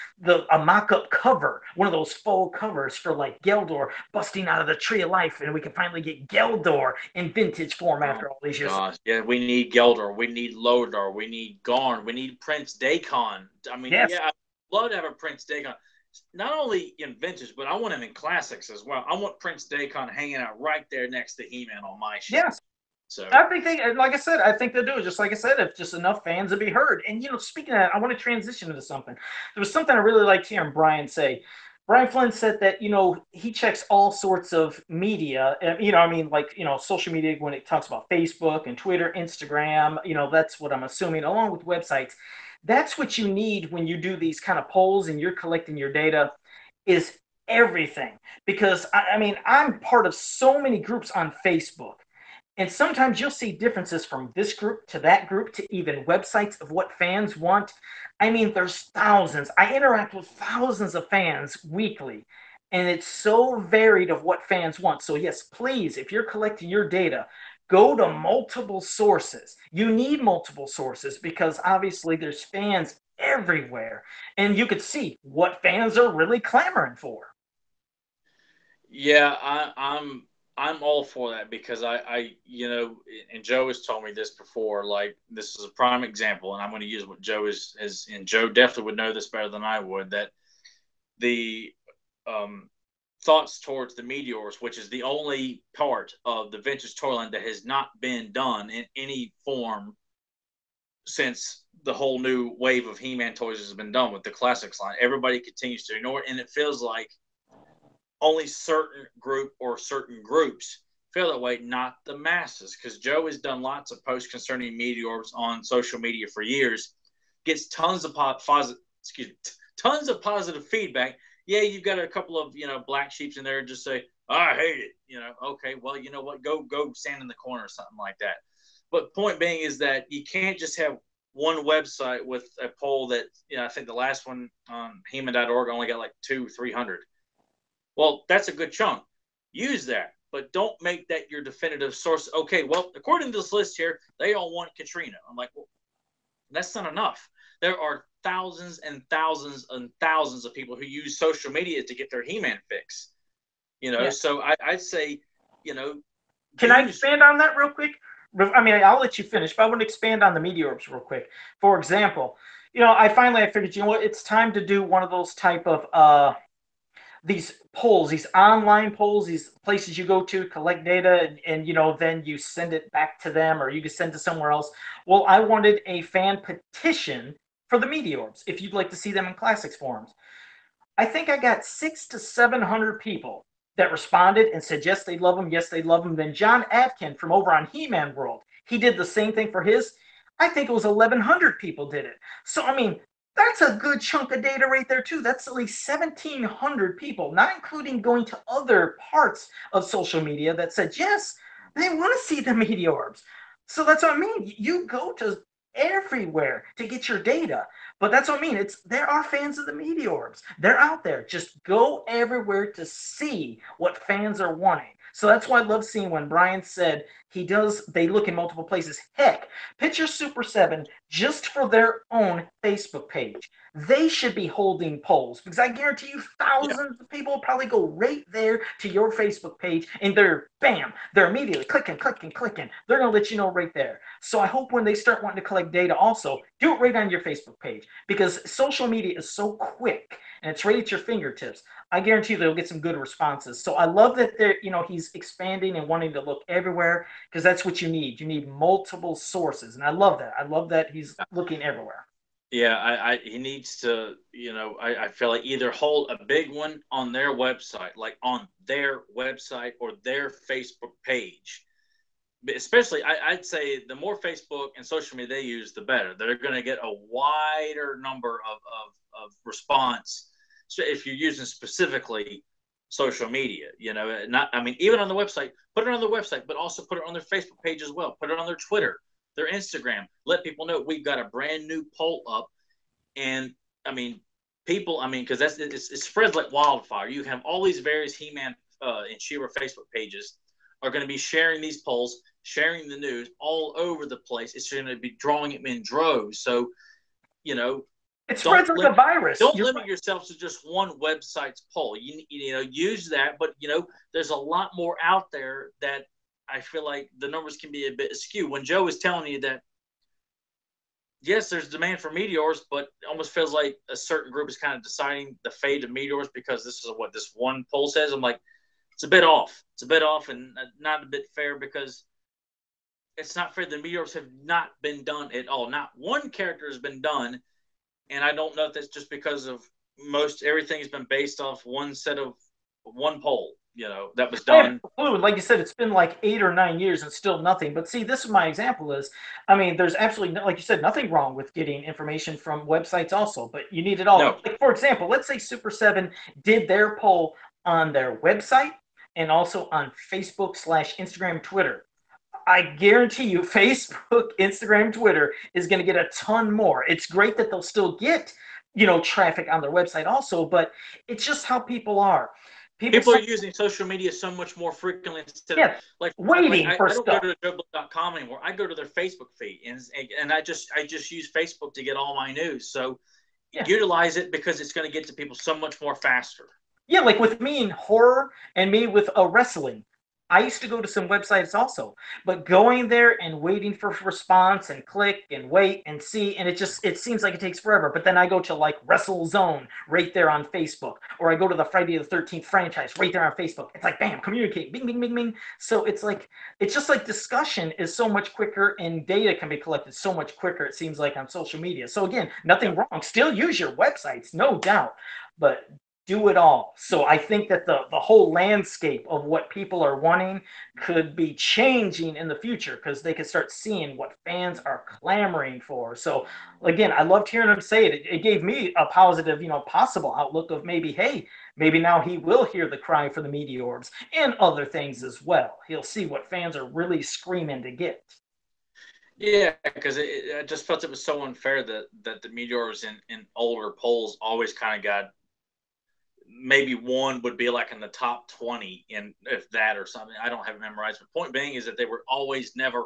a mock-up cover, one of those faux covers for like Geldor busting out of the Tree of Life, and we can finally get Geldor in vintage form oh after all these years. gosh, yeah, we need Geldor, we need Lodar, we need Garn, we need Prince Daikon. I mean, Yes, yeah, I'd love to have a Prince Daikon. Not only in vintage, but I want him in classics as well. I want Prince Daikon hanging out right there next to He-Man on my shelf. yes. So I think like I said, I think they'll do it. Just like I said, if just enough fans will be heard. And speaking of that, I want to transition into something. There was something I really liked hearing Brian say. Brian Flynn said that he checks all sorts of media, and I mean, like social media when it talks about Facebook and Twitter, Instagram. That's what I'm assuming, along with websites. That's what you need when you do these kind of polls and you're collecting your data. Is everything because I mean I'm part of so many groups on Facebook. And sometimes you'll see differences from this group to that group to even websites of what fans want. I mean, there's thousands. I interact with thousands of fans weekly, and it's so varied of what fans want. So, yes, please, if you're collecting your data, go to multiple sources. You need multiple sources because obviously there's fans everywhere, and you could see what fans are really clamoring for. yeah, I'm all for that because and Joe has told me this before. Like this is a prime example, and I'm going to use what Joe is, and Joe definitely would know this better than I would. That the um, thoughts towards the meteors, which is the only part of the vintage toyline that has not been done in any form since the whole new wave of He-Man toys has been done with the classics line. Everybody continues to ignore it, and it feels like only certain group or certain groups feel that way, not the masses. Because Joe has done lots of posts concerning meteors on social media for years, gets tons of tons of positive feedback. Yeah, you've got a couple of black sheeps in there just say, I hate it. Okay, well, you know what? Go stand in the corner or something like that. But point being is that you can't just have one website with a poll that I think the last one on Heman.org only got like 200-300. Well, that's a good chunk. Use that. but don't make that your definitive source. Okay, well, according to this list here, they all want Katrina. I'm like, well, that's not enough. There are thousands and thousands and thousands of people who use social media to get their He-Man fix. Yeah. So I'd say, you know, Can I use. expand on that real quick? I mean, I'll let you finish, but I want to expand on the media orbs real quick. For example, I figured, it's time to do one of those type of these polls, these online polls, these places you go to collect data, and then you send it back to them, or you can send it to somewhere else. Well, I wanted a fan petition for the media orbs. If you'd like to see them in classics forums, I think I got 600 to 700 people that responded and said yes, they love them, yes, they love them. Then John Atkin from over on He-Man World, he did the same thing for his. I think it was 1,100 people did it. So I mean, that's a good chunk of data right there too. That's at least 1,700 people, not including going to other parts of social media that said yes, they want to see the media orbs. So that's what I mean. You go to everywhere to get your data. But that's what I mean. There are fans of the media orbs. They're out there. Just go everywhere to see what fans are wanting. So that's why I love seeing when Brian said they look in multiple places. Heck, Picture Super 7 just for their own Facebook page. They should be holding polls, because I guarantee you Yeah. thousands of people will probably go right there to your Facebook page, and they're immediately clicking. They're going to let you know right there. So I hope when they start wanting to collect data also, do it right on your Facebook page, because social media is so quick and it's right at your fingertips. I guarantee they'll get some good responses. So I love that he's expanding and wanting to look everywhere, because that's what you need. You need multiple sources, and I love that. I love that he's looking everywhere. Yeah, he needs to, I feel like either hold a big one on their website, like on their website or their Facebook page. Especially, I'd say the more Facebook and social media they use, the better. They're going to get a wider number of response. So if you're using specifically social media, even on the website, put it on the website, but also put it on their Facebook page as well. Put it on their Twitter, their Instagram. Let people know we've got a brand new poll up. And people, because it spreads like wildfire. You have all these various He-Man and She-Ra Facebook pages are going to be sharing these polls, sharing the news all over the place. It's going to be drawing it in droves. So, it spreads like a virus. Don't limit yourself to just one website's poll. Use that, but there's a lot more out there that I feel like the numbers can be a bit askew. When Joe was telling you that, yes, there's demand for meteors, but it almost feels like a certain group is kind of deciding the fate of meteors because this is what this one poll says. I'm like, it's a bit off. It's a bit off and not a bit fair, because it's not fair. The meteors have not been done at all. Not one character has been done. And I don't know if that's just because of everything has been based off one poll, that was done. Like you said, it's been like 8 or 9 years and still nothing. But see, this is my example is, there's absolutely, like you said, nothing wrong with getting information from websites also, but you need it all. No. Like, for example, let's say Super 7 did their poll on their website and also on Facebook / Instagram, Twitter. I guarantee you Facebook, Instagram, Twitter is going to get a ton more. It's great that they'll still get, traffic on their website also, but it's just how people are. People are using social media so much more frequently instead of waiting for I don't stuff. go to joeblog.com anymore. I go to their Facebook feed, and I just use Facebook to get all my news. So utilize it, because it's going to get to people so much more faster. Yeah, like with me in horror and me with wrestling. I used to go to some websites also, but going there and waiting for response and click and wait and see, and it seems like it takes forever. But then I go to like WrestleZone right there on Facebook, or I go to the Friday the 13th franchise right there on Facebook. It's like, bam, communicate, bing, bing, bing, bing. So it's just like discussion is so much quicker, and data can be collected so much quicker, it seems like, on social media. So again, nothing wrong. Still use your websites, no doubt, but do it all. So I think that the whole landscape of what people are wanting could be changing in the future, because they could start seeing what fans are clamoring for. So again, I loved hearing him say it. It gave me a positive, possible outlook of maybe, hey, maybe now he will hear the cry for the media orbs and other things as well. He'll see what fans are really screaming to get. Yeah, because I just felt it was so unfair that the meteors in older polls always kind of got maybe one would be like in the top 20, and if that or something. I don't have it memorized. But point being is that they were always never.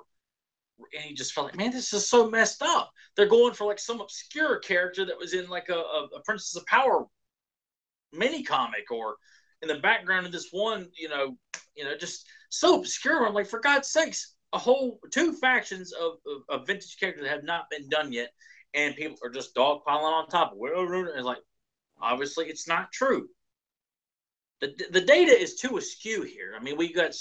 And you just felt like, man, this is so messed up. They're going for like some obscure character that was in like a Princess of Power mini comic, or in the background of this one, just so obscure. I'm like, for God's sakes, a whole two factions of vintage characters that have not been done yet, and people are just dogpiling on top of it. It's like, obviously, it's not true. The data is too askew here. I mean, we got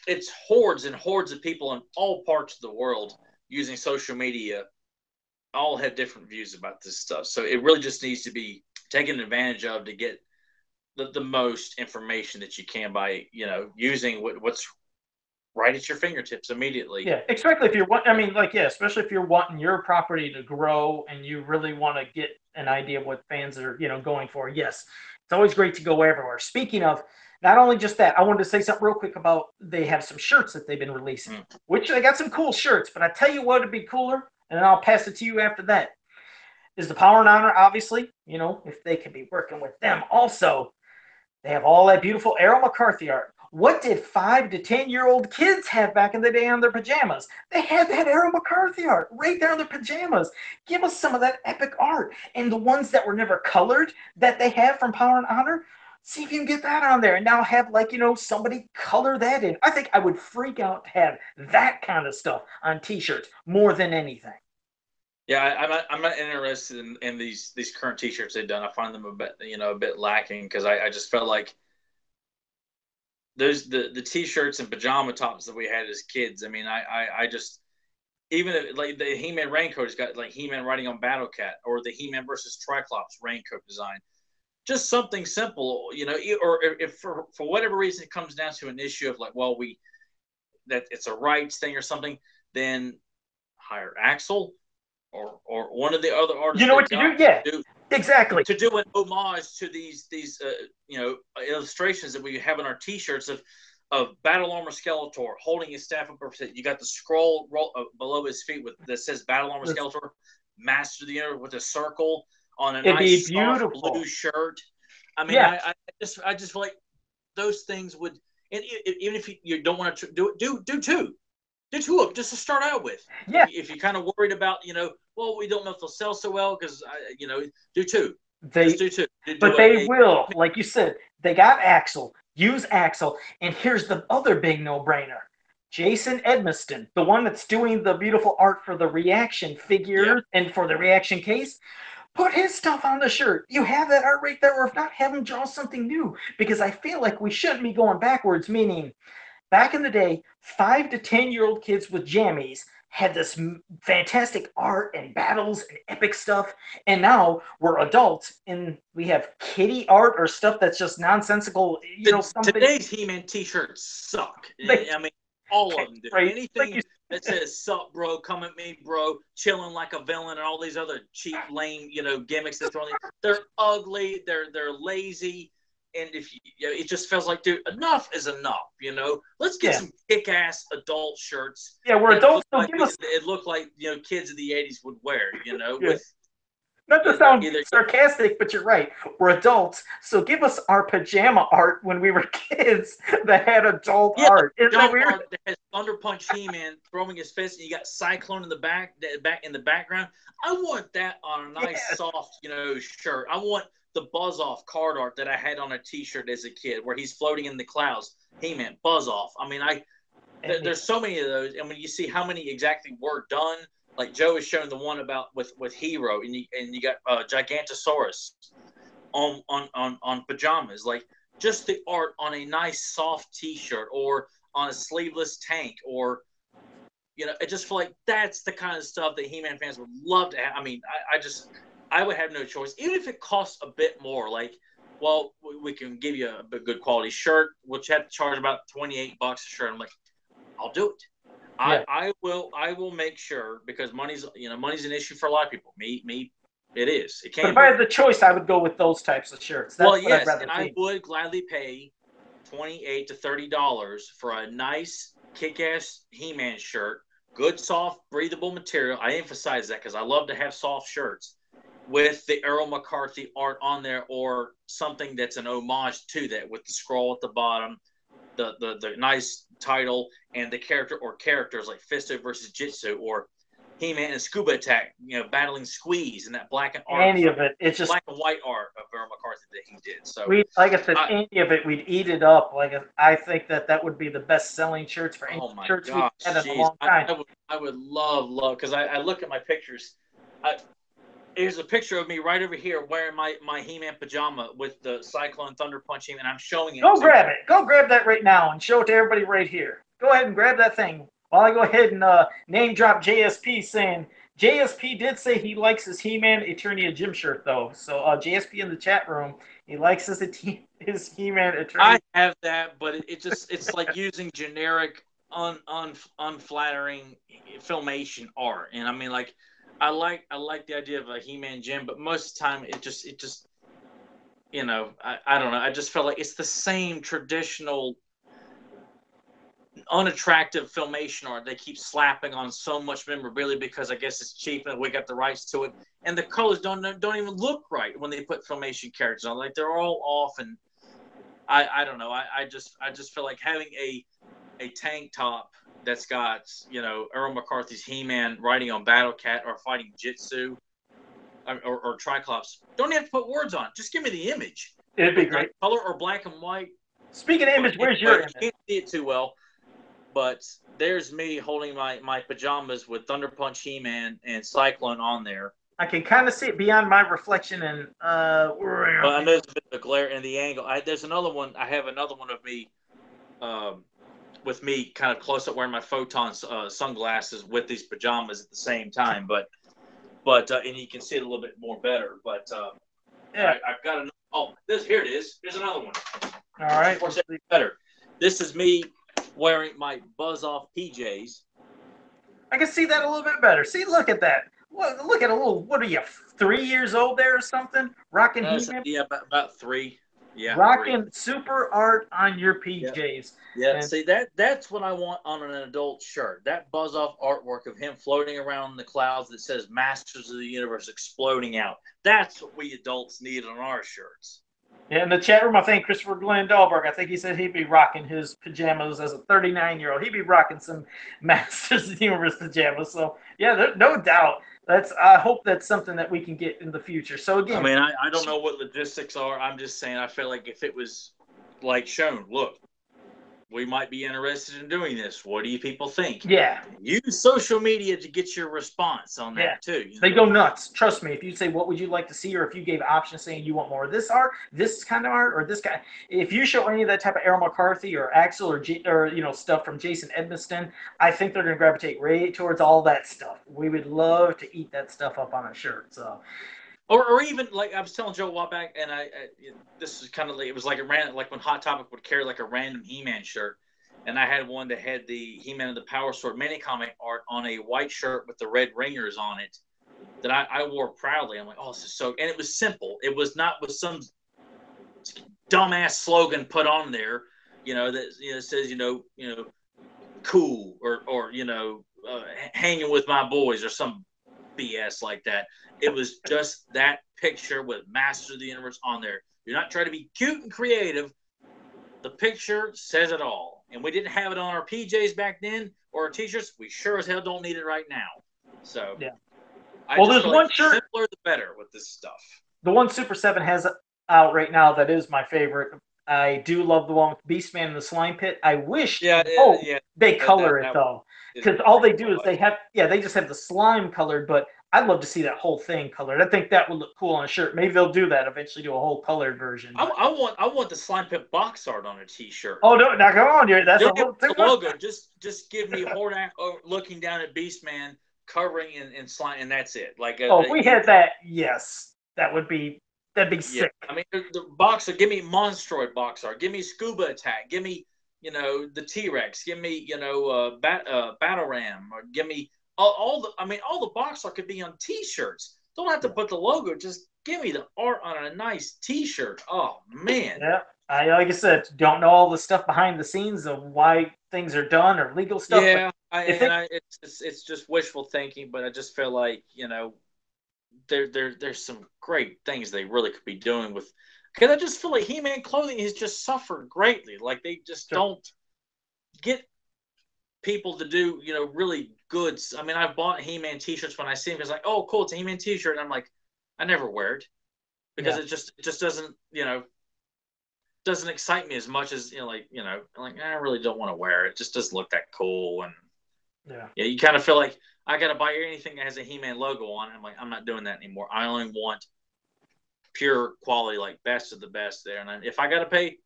it's hordes and hordes of people in all parts of the world using social media, all have different views about this stuff. So it really just needs to be taken advantage of to get the most information that you can by, using what's right at your fingertips immediately. Yeah, especially if you're, especially if you're wanting your property to grow and you really want to get an idea of what fans are, going for. Yes, it's always great to go everywhere. Speaking of, not only just that, I wanted to say something real quick about they have some shirts that they've been releasing, which they got some cool shirts. But I tell you what would be cooler, and then I'll pass it to you after that, is the Power and Honor, obviously. If they could be working with them. Also, they have all that beautiful Errol McCarthy art. What did 5 to 10-year-old kids have back in the day on their pajamas? They had that Errol McCarthy art right there on their pajamas. Give us some of that epic art. And the ones that were never colored that they have from Power and Honor, see if you can get that on there and now have somebody color that in. I think I would freak out to have that kind of stuff on T-shirts more than anything. Yeah, I'm not interested in these current T-shirts they've done. I find them a bit lacking, because I just felt like the T-shirts and pajama tops that we had as kids. I mean, I just, even like the He-Man raincoat has got like He-Man riding on Battle Cat, or the He-Man versus Triclops raincoat design. Just something simple, or if for whatever reason it comes down to an issue of like, well, that it's a rights thing or something, then hire Axel or one of the other artists. You know what you do? Yeah, exactly. To do an homage to these illustrations that we have on our T-shirts of Battle Armor Skeletor holding his staff up. You got the scroll below his feet that says Battle Armor Skeletor, Master of the Universe, with a circle on a nice soft blue shirt. I mean, yeah. I just feel like those things would, and even if you don't want to do two of them just to start out with. Yeah. If you're kind of worried about, well, we don't know if they'll sell so well, because do two. Just do two. They will, like you said, they got Axel. Use Axel, and here's the other big no-brainer. Jason Edmiston, the one that's doing the beautiful art for the reaction figure and for the reaction case, put his stuff on the shirt. You have that art right there, or if not, have him draw something new. Because I feel like we shouldn't be going backwards, meaning back in the day, 5 to 10-year-old kids with jammies had this fantastic art and battles and epic stuff, and now we're adults and we have kiddie art or stuff that's just nonsensical. Today's He-Man T-shirts suck. I mean, all of them do. Right. Anything that says "Sup, bro," "Come at me, bro," "Chilling like a villain," and all these other cheap, lame, gimmicks they're throwing. They're ugly. They're lazy. And if it just feels like, dude, enough is enough. Let's get some kick-ass adult shirts. Yeah, we're adults. It looked like kids of the '80s would wear. With not to sound sarcastic, but you're right. We're adults, so give us our pajama art when we were kids that had adult art. Isn't that weird? Art that has Thunder Punch He-Man throwing his fist, and you got Cyclone in the background. I want that on a nice soft shirt. I want the Buzz Off card art that I had on a T-shirt as a kid, where he's floating in the clouds. He-Man, Buzz Off. I mean, there's so many of those, and when you see how many exactly were done, like Joe is showing the one about with Hero, and you got Gigantosaurus on pajamas, like just the art on a nice soft T-shirt or on a sleeveless tank, or I just feel like that's the kind of stuff that He-Man fans would love to have. I mean, I would have no choice, even if it costs a bit more. Like, well, we can give you a good quality shirt, which have to charge about $28 a shirt. I'm like, I'll do it. Yeah. I will make sure, because money's an issue for a lot of people. Me, it is. It can't. But if I had the choice, I would go with those types of shirts. That's yes, and I would gladly pay $28 to $30 for a nice kick-ass He-Man shirt, good, soft, breathable material. I emphasize that because I love to have soft shirts with the Earl McCarthy art on there, or something that's an homage to that, with the scroll at the bottom, the nice title, and the character or characters like Fisto versus Jitsu, or He-Man and Scuba Attack, battling Squeeze, and that black and art, Any of it. It's just black and white art of Earl McCarthy that he did. So we, like I said, any of it, we'd eat it up. Like I think that would be the best selling shirts for any shirts we've had in a long time. I would love, because I look at my pictures. Here's a picture of me right over here wearing my He-Man pajama with the Cyclone Thunder Punch him, and I'm showing it. Go grab it. Go grab that right now and show it to everybody right here. Go ahead and grab that thing. While I go ahead and name drop JSP, saying JSP did say he likes his He-Man Eternia gym shirt, though. So JSP in the chat room, he likes his He-Man Eternia. I have that, but it's like using generic, unflattering Filmation art. And I mean, like, I like the idea of a He-Man gym, but most of the time it just I don't know. I just felt like it's the same traditional, unattractive Filmation art they keep slapping on so much memorabilia because I guess it's cheap and we got the rights to it, and the colors don't even look right when they put Filmation characters on. Like, they're all off, and I don't know. I just feel like having a tank top that's got Earl McCarthy's He-Man riding on Battle Cat or fighting Jitsu or Triclops. Don't have to put words on it. Just give me the image. It'd be great. Color or black and white. Speaking of image, where's your image? You can't see it too well, but there's me holding my pajamas with Thunder Punch, He-Man, and Cyclone on there. I can kind of see it beyond my reflection, and well, I know there's a bit of a glare in the angle. There's another one. I have another one of me, with me kind of close up wearing my Photon sunglasses with these pajamas at the same time. But and you can see it a little bit more better. But yeah, I've got here it is. Here's another one. All right, better. This is me wearing my Buzz Off PJs. I can see that a little bit better. See, look at that. Look at a little. What are you, 3 years old there or something? Rocking He-Man? Yeah, about 3. Yeah, rocking super art on your PJs. Yeah. See, that's what I want on an adult shirt. That Buzz Off artwork of him floating around in the clouds that says Masters of the Universe exploding out. That's what we adults need on our shirts. Yeah, in the chat room, I think Christopher Glenn Dahlberg, I think he said he'd be rocking his pajamas as a 39-year-old. He'd be rocking some Masters of the Universe pajamas. So, yeah, no doubt. I hope that's something that we can get in the future. So, again, I mean, I don't know what logistics are. I'm just saying I feel like if it was, like, shown, look, we might be interested in doing this. What do you people think? Yeah. Use social media to get your response on that, too. They go nuts. Trust me. If you say, what would you like to see? Or if you gave options saying you want more of this art, this kind of art, or this guy. If you show any of that type of Errol McCarthy or Axel or stuff from Jason Edmiston, I think they're going to gravitate right towards all that stuff. We would love to eat that stuff up on a shirt. So. Or even, like I was telling Joe a while back, and this is kind of, it was like a random, like when Hot Topic would carry like a random He-Man shirt, and I had one that had the He-Man of the Power Sword mini comic art on a white shirt with the red ringers on it that I wore proudly. I'm like, oh, this is so, and it was simple. It was not with some dumbass slogan put on there, that says, cool or hanging with my boys or some BS like that. It was just that picture with Masters of the Universe on there. You're not trying to be cute and creative. The picture says it all. And we didn't have it on our PJs back then or our T-shirts. We sure as hell don't need it right now. So, yeah. There's one shirt. The simpler, the better with this stuff. The one Super 7 has out right now that is my favorite. I do love the one with Beastman in the Slime Pit. I wish they color it, though. Because all they do is they just have the slime colored, but I'd love to see that whole thing colored. I think that would look cool on a shirt. Maybe they'll do that eventually, do a whole colored version. I want the Slime Pit box art on a T-shirt. Oh no! Now come on, that's a whole thing. Logo. Just give me Hordak looking down at Beastman covering in slime, and that's it. Like if we had that, yes, that'd be sick. I mean, the box art. Give me Monstroid box art. Give me Scuba Attack. Give me the T-Rex. Give me Battle Ram. Or give me. All the box art could be on T-shirts. Don't have to put the logo. Just give me the art on a nice T-shirt. Oh man. Yeah, like I said, don't know all the stuff behind the scenes of why things are done or legal stuff. Yeah, it's just wishful thinking, but I just feel like there's some great things they really could be doing with. Because I just feel like He-Man clothing has just suffered greatly. Like they just Sure. don't get people to do really good. I mean, I've bought He-Man T-shirts when I see them. It's like, oh, cool, it's a He-Man T-shirt, and I'm like, I never wear it because Yeah. it just doesn't excite me as much as I really don't want to wear it. It just doesn't look that cool, and Yeah. yeah, you kind of feel like I got to buy anything that has a He-Man logo on it. I'm like, I'm not doing that anymore. I only want pure quality, like best of the best there. And if I got to pay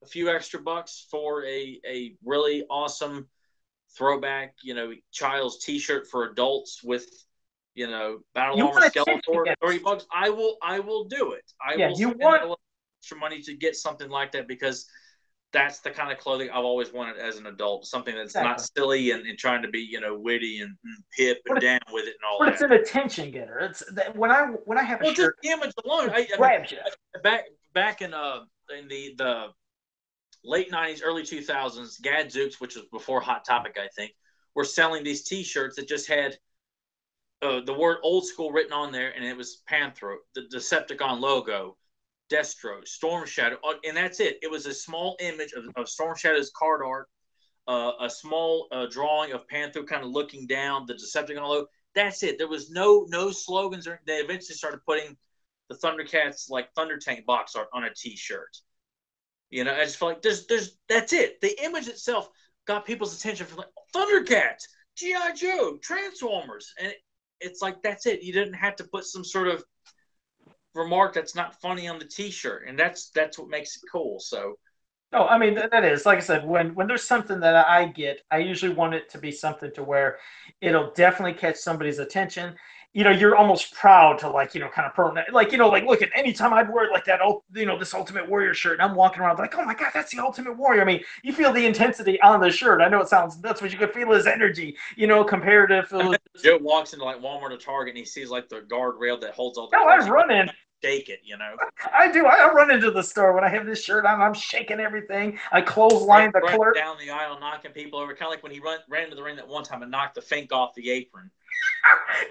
a few extra bucks for a really awesome throwback, child's T-shirt for adults with, Battle You Armor want attention Skeletor, getters. $30. I will do it. I Yeah. will You spend that want. little extra money to get something like that because that's the kind of clothing I've always wanted as an adult. Something that's not Exactly. silly and trying to be, witty and hip But and it's, down with it and all but it's that. an attention getter. It's that when I have a Well, just shirt, the image alone. it I mean, grabs you. back in the late '90s, early 2000s, Gadzooks, which was before Hot Topic, I think, were selling these T-shirts that just had the word "old school" written on there, and it was Panthro, the Decepticon logo, Destro, Storm Shadow, and that's it. It was a small image of Storm Shadow's card art, a small drawing of Panther kind of looking down, the Decepticon logo. That's it. There was no slogans. They eventually started putting the Thundercats like Thunder Tank box art on a T-shirt. I just feel like there's that's it. The image itself got people's attention for like Thundercats, GI Joe, Transformers, and it's like that's it. You didn't have to put some sort of remark that's not funny on the T-shirt, and that's what makes it cool. So No, I mean that is like I said. When there's something that I get, I usually want it to be something to where it'll definitely catch somebody's attention. You're almost proud to kind of like look at anytime I'd wear like that this Ultimate Warrior shirt, and I'm walking around like, oh my god, that's the Ultimate Warrior. I mean, you feel the intensity on the shirt. I know it sounds that's what you could feel is energy. Compared to if it was. Joe walks into like Walmart or Target and he sees like the guardrail that holds all the No, I cards. He run in. shake it. I do. I run into the store when I have this shirt on. I'm shaking everything. I clothesline the Run clerk. down the aisle, knocking people over. Kind of like when he ran into the ring that one time and knocked the Fink off the apron.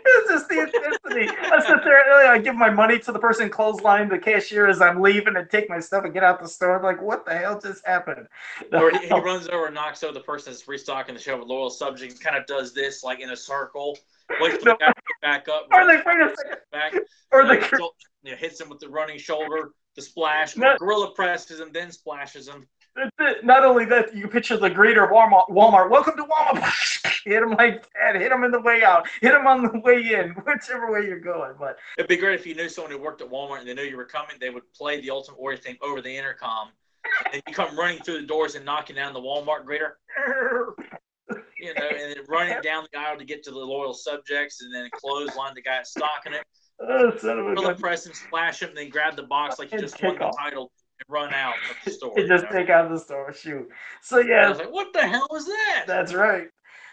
It's just the intensity. I sit there, I give my money to the person clothesline, the cashier, as I'm leaving, and take my stuff and get out the store. I'm like, what the hell just happened? Or he runs over and knocks over the person that's restocking the shelf with loyal subject, kind of does this like in a circle, waits for the guy to get back up, Or they bring a second. back, Or the hits him with the running shoulder, the splash, not, gorilla presses him, then splashes him. not only that, you picture the greeter of Walmart. Welcome to Walmart. Hit him like that. Hit him in the way out. Hit him on the way in, whichever way you're going. But it'd be great if you knew someone who worked at Walmart and they knew you were coming. They would play the Ultimate Warrior thing over the intercom, and you come running through the doors and knocking down the Walmart greeter. And then running down the aisle to get to the loyal subjects, and then clothesline the guy stocking it. Gorilla press him, splash him, and then grab the box like you just won the title and run out of the store. And just take out the store. Shoot. So yeah, I was like, what the hell is that? That's right.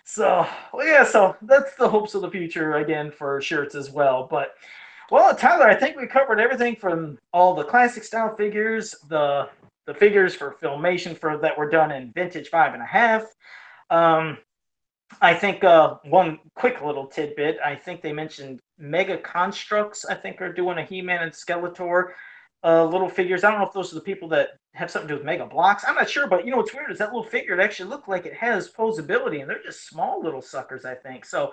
So yeah, so that's the hopes of the future again for shirts as well. But well, Tyler, I think we covered everything from all the classic style figures, the figures for Filmation for that were done in vintage 5.5. I think one quick little tidbit. I think they mentioned Mega Constructs. I think are doing a He-Man and Skeletor little figures. I don't know if those are the people that have something to do with Mega Blocks. I'm not sure, but what's weird is that little figure. It actually looked like it has posability, and they're just small little suckers. I think so.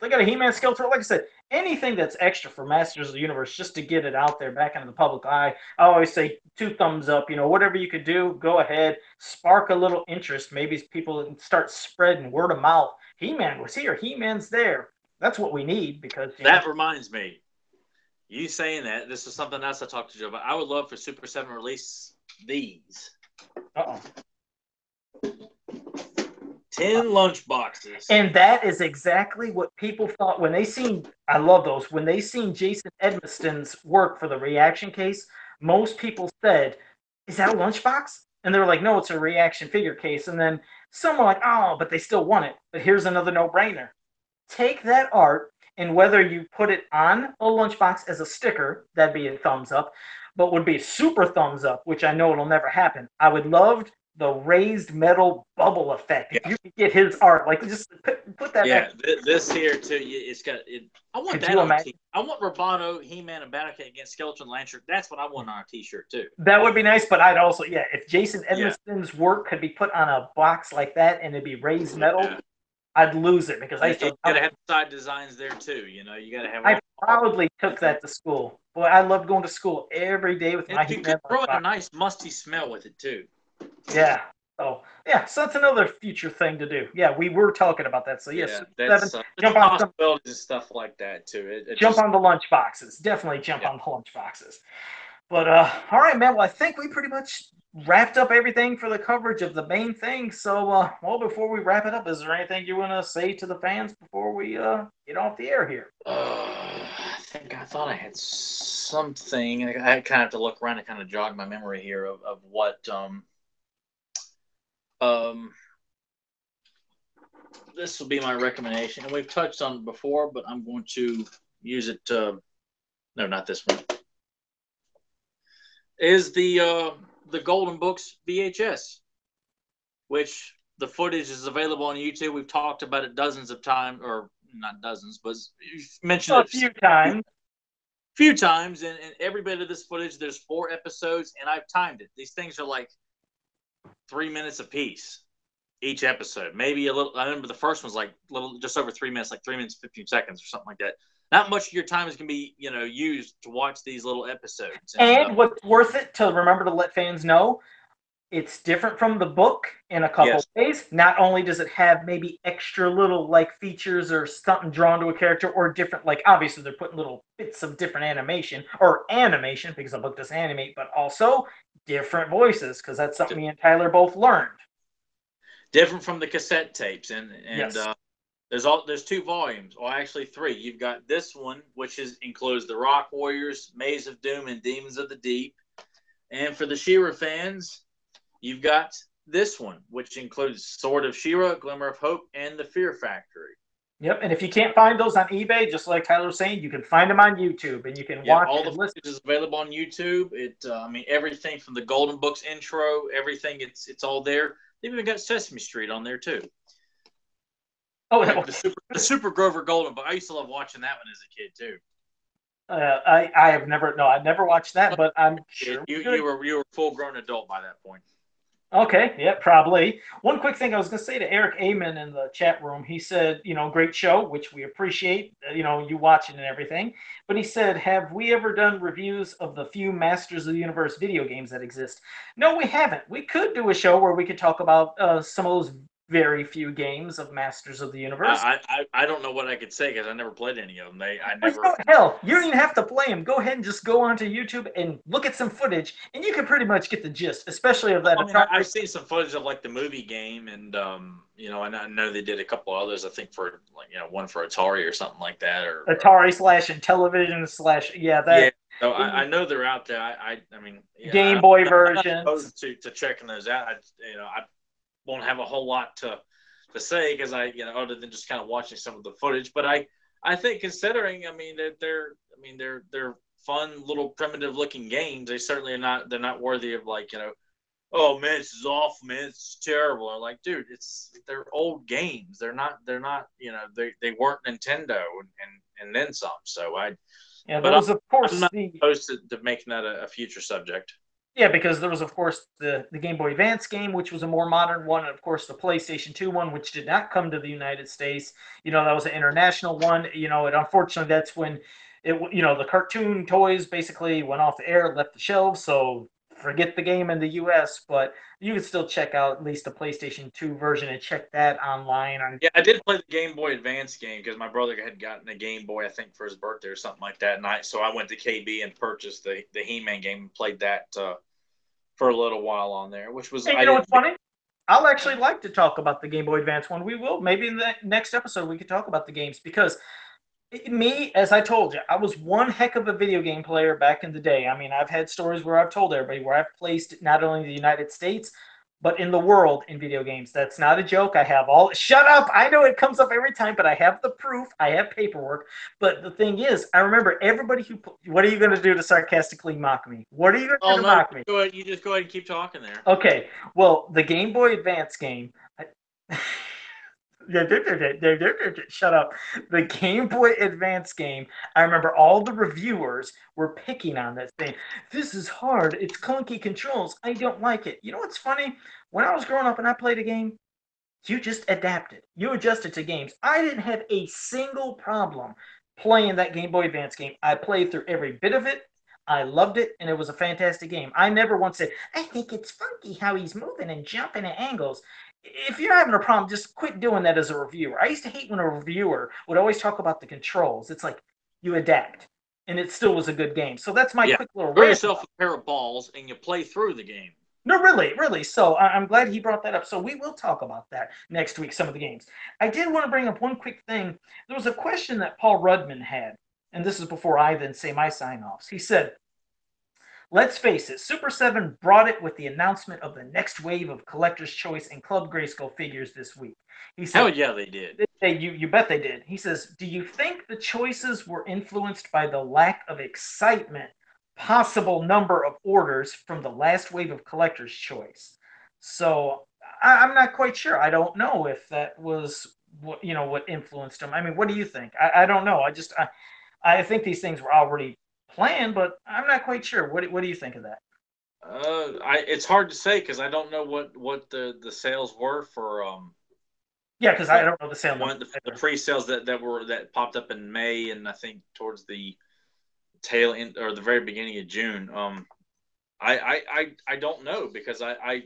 They got a He-Man Skeletor. Like I said, anything that's extra for Masters of the Universe, just to get it out there back into the public eye. I always say 2 thumbs up. Whatever you could do, go ahead, spark a little interest. Maybe people start spreading word of mouth. He-Man was here. He-Man's there. That's what we need because that reminds me. You saying that, this is something else I talked to Joe about. I would love for Super 7 to release these. 10 lunch boxes. And that is exactly what people thought when they seen, I love those, when they seen Jason Edmiston's work for the reaction case, most people said, is that a lunchbox? And they were like, no, it's a reaction figure case. And then some were like, oh, but they still want it. But here's another no-brainer. Take that art, and whether you put it on a lunchbox as a sticker, that'd be a thumbs up, but would be super thumbs up, which I know it'll never happen. I would love the raised metal bubble effect. If Yeah. you could get his art, like just put that Yeah, back. this here too. It's got it. I want Could that you on a imagine? t. I want Robano, He-Man, and Battlecat against Skeleton Lancer. That's what I want on a T-shirt too. That would be nice, but I'd also, yeah, if Jason Yeah, Edmiston's work could be put on a box like that and it'd be raised metal, yeah. I'd lose it because I And used you to. gotta have side designs there too. You know, you gotta have I all. proudly took that to school. Boy, I loved going to school every day with And my you He-Man could throw in a lunchbox. nice musty smell with it too. Yeah. So yeah, so that's another future thing to do. Yeah, we were talking about that. So yes, Yeah, seven, that's there's jump on some, possibilities and stuff like that too. It jump just on the lunch boxes. Definitely jump yeah. on the lunch boxes. But all right, man. Well, I think we pretty much wrapped up everything for the coverage of the main thing. So, well, before we wrap it up, is there anything you want to say to the fans before we get off the air here? I thought I had something. I kind of have to look around and kind of jog my memory here of what um this will be my recommendation, and we've touched on it before, but I'm going to use it. No, not this one. Is the Golden Books VHS, which the footage is available on YouTube. We've talked about it dozens of times, or not dozens, but you've mentioned A it few times. few times, and every bit of this footage, there's 4 episodes, and I've timed it. These things are like 3 minutes apiece each episode. Maybe a little. I remember the first one's like little, just over 3 minutes, like 3 minutes 15 seconds or something like that. Not much of your time is going to be, used to watch these little episodes. And what's worth it to remember to let fans know, it's different from the book in a couple Yes, ways. Not only does it have maybe extra little like features or something drawn to a character or different, like obviously they're putting little bits of different animation because the book doesn't animate, but also different voices because that's something me and Tyler both learned. different from the cassette tapes, and Yes. there's 2 volumes, or actually 3. You've got this one, which includes the Rock Warriors, Maze of Doom, and Demons of the Deep, and for the She-Ra fans, you've got this one, which includes Sword of She-Ra, Glimmer of Hope, and the Fear Factory. Yep. And if you can't find those on eBay, just like Tyler was saying, you can find them on YouTube and you can Yeah, watch all the and listen. footage is available on YouTube. I mean, everything from the Golden Books intro, everything, it's all there. They've even got Sesame Street on there too. Oh, Like the Super Grover Golden Book. I used to love watching that one as a kid too. I have never, no, I've never watched that, but I'm sure You were a full grown adult by that point. Okay, yeah, probably. One quick thing I was going to say to Eric Amen in the chat room, he said, great show, which we appreciate, you watching and everything. But he said, have we ever done reviews of the few Masters of the Universe video games that exist? No, we haven't. We could do a show where we could talk about some of those very few games of Masters of the Universe. I don't know what I could say because I never played any of them. I Well, never. hell, you don't even have to play them. Go ahead and just go onto YouTube and look at some footage, and you can pretty much get the gist, especially of that. I mean, I've seen some footage of like the movie game, and and I know they did a couple others. I think for one for Atari or something like that, or Atari slash and television slash that. Yeah, so I know they're out there. I mean, Game Boy versions. I'm not opposed to checking those out. I won't have a whole lot to say because other than just kind of watching some of the footage. But I think considering, I mean, that they're fun little primitive looking games. They certainly are not. They're not worthy of oh man, this is awful, man, it's terrible. I'm like, dude, they're old games. They're not. They weren't Nintendo and then some. So there was of course I'm not opposed to making that a future subject. Yeah, because there was, of course, the Game Boy Advance game, which was a more modern one, and of course the PlayStation 2 one, which did not come to the United States. That was an international one. And unfortunately, that's when the cartoon toys basically went off the air, left the shelves. So forget the game in the U.S., but you can still check out at least the PlayStation 2 version and check that online. Yeah, I did play the Game Boy Advance game because my brother had gotten a Game Boy, I think, for his birthday or something like that. And so I went to KB and purchased the He-Man game and played that for a little while on there, which was. And what's funny? I'll actually like to talk about the Game Boy Advance one. We will. Maybe in the next episode we could talk about the games because me, as I told you, I was one heck of a video game player back in the day. I mean, I've had stories where I've told everybody where I've placed not only the United States, but in the world in video games. That's not a joke. I have all. Shut up! I know it comes up every time, but I have the proof. I have paperwork. But the thing is, I remember everybody who. What are you going to do to sarcastically mock me? What are you going to Oh do to no, mock me? go ahead. You just go ahead and keep talking there. Okay, well, the Game Boy Advance game. Shut up. The Game Boy Advance game, I remember all the reviewers were picking on this thing. This is hard. It's clunky controls. I don't like it. You know what's funny? When I was growing up and I played a game, you just adapted. You adjusted to games. I didn't have a single problem playing that Game Boy Advance game. I played through every bit of it. I loved it, and it was a fantastic game. I never once said, I think it's funky how he's moving and jumping at angles. If you're having a problem, just quit doing that as a reviewer. I used to hate when a reviewer would always talk about the controls. It's like you adapt, and it still was a good game. So that's my quick little Throw rant. yourself a pair of balls and you play through the game. No, really, really. So I'm glad he brought that up. So we will talk about that next week, some of the games. I did want to bring up one quick thing. There was a question that Paul Rudman had, and this is before I then say my sign offs. He said, let's face it, Super 7 brought it with the announcement of the next wave of Collector's Choice and Club Grayskull figures this week. He said, hell yeah, they did. You bet they did. He says, do you think the choices were influenced by the lack of excitement possible number of orders from the last wave of Collector's Choice? So I'm not quite sure. I don't know if that was what influenced them. I mean, what do you think? I don't know. I think these things were already planned, but I'm not quite sure. What do you think of that? It's hard to say because I don't know what the sales were for Yeah, because I don't know the sale one the pre-sales that popped up in May and I think towards the tail end or the very beginning of June. I don't know because I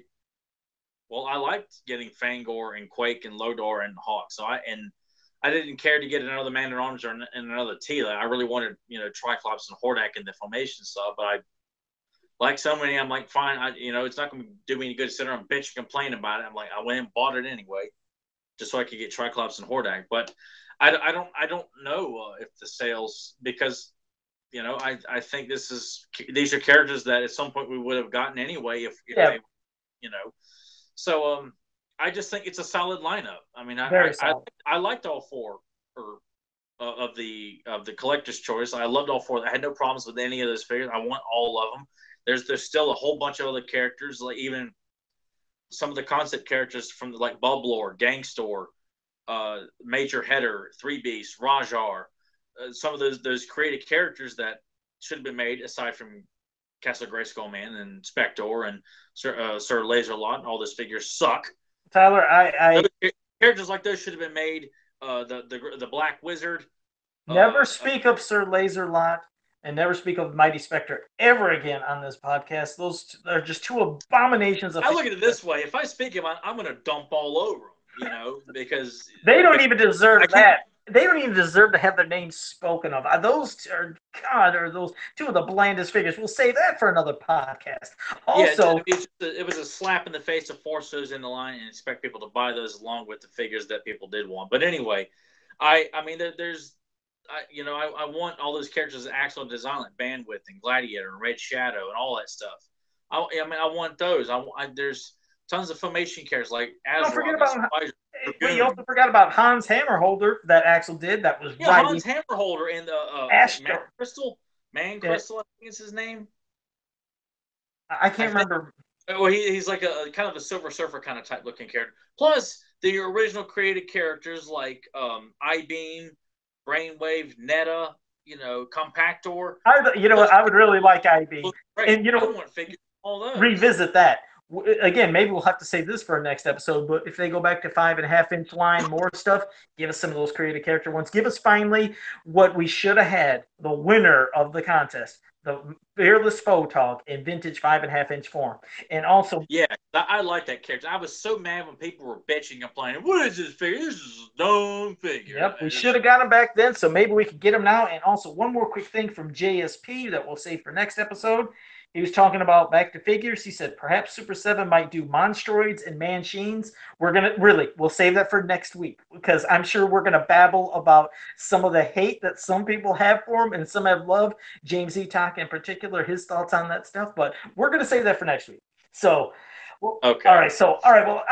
liked getting Fangor and Quake and Lodor and Hawk. So I didn't care to get another Man at Arms or another Tila. I really wanted Triclops and Hordak in the formation stuff, but I like so many. I'm like, fine. It's not going to do me any good to sit there and bitch and complain about it. I'm like, I went and bought it anyway, just so I could get Triclops and Hordak. But I don't know if the sales because I think these are characters that at some point we would have gotten anyway if they. So I just think it's a solid lineup. I mean, I liked all four of the collector's choice. I loved all four. I had no problems with any of those figures. I want all of them. There's still a whole bunch of other characters, like even some of the concept characters from like Bublor, Gangstor, Major Header, Three Beasts, Rajar. Some of those creative characters that should have been made aside from Castle Grayskull Man and Spector and Sir Laserlot. All those figures suck. Tyler, characters like those should have been made. The Black Wizard. Never speak of Sir Laserlot and never speak of Mighty Spectre ever again on this podcast. Those are just two abominations. I look at it this way: if I speak of them, I'm going to dump all over them. Because they don't even deserve that. They don't even deserve to have their names spoken of. Those are those two of the blandest figures. We'll save that for another podcast. Also, it was a slap in the face to force those in the line and expect people to buy those along with the figures that people did want. But anyway, I want all those characters that Axel designed, like Bandwidth and Gladiator and Red Shadow and all that stuff. I want those. There's tons of formation characters like Azeroth. You also forgot about Hans Hammerholder that Axel did. That was Hans Hammerholder and the Man Crystal, I think is his name. I can't remember. Well, he's like a kind of a Silver Surfer kind of type looking character. Plus the original created characters like I-Beam, Brainwave, Netta, Compactor. I would really like I-Beam. And I want figures all those. Revisit that. Again, maybe we'll have to save this for our next episode, but if they go back to 5.5-inch line, more stuff, give us some of those creative character ones. Give us finally what we should have had, the winner of the contest, the Fearless Photog in vintage 5.5-inch form. And also... Yeah, I like that character. I was so mad when people were bitching and complaining, what is this figure? This is a dumb figure. Yep, we should have got him back then, so maybe we could get him now. And also, one more quick thing from JSP that we'll save for next episode. He was talking about back to figures. He said perhaps Super 7 might do Monstroids and Manchines. We'll save that for next week because I'm sure we're going to babble about some of the hate that some people have for him and some have loved. James Etok in particular, his thoughts on that stuff. But we're going to save that for next week. So Well, all Okay. right. So, all right. Well,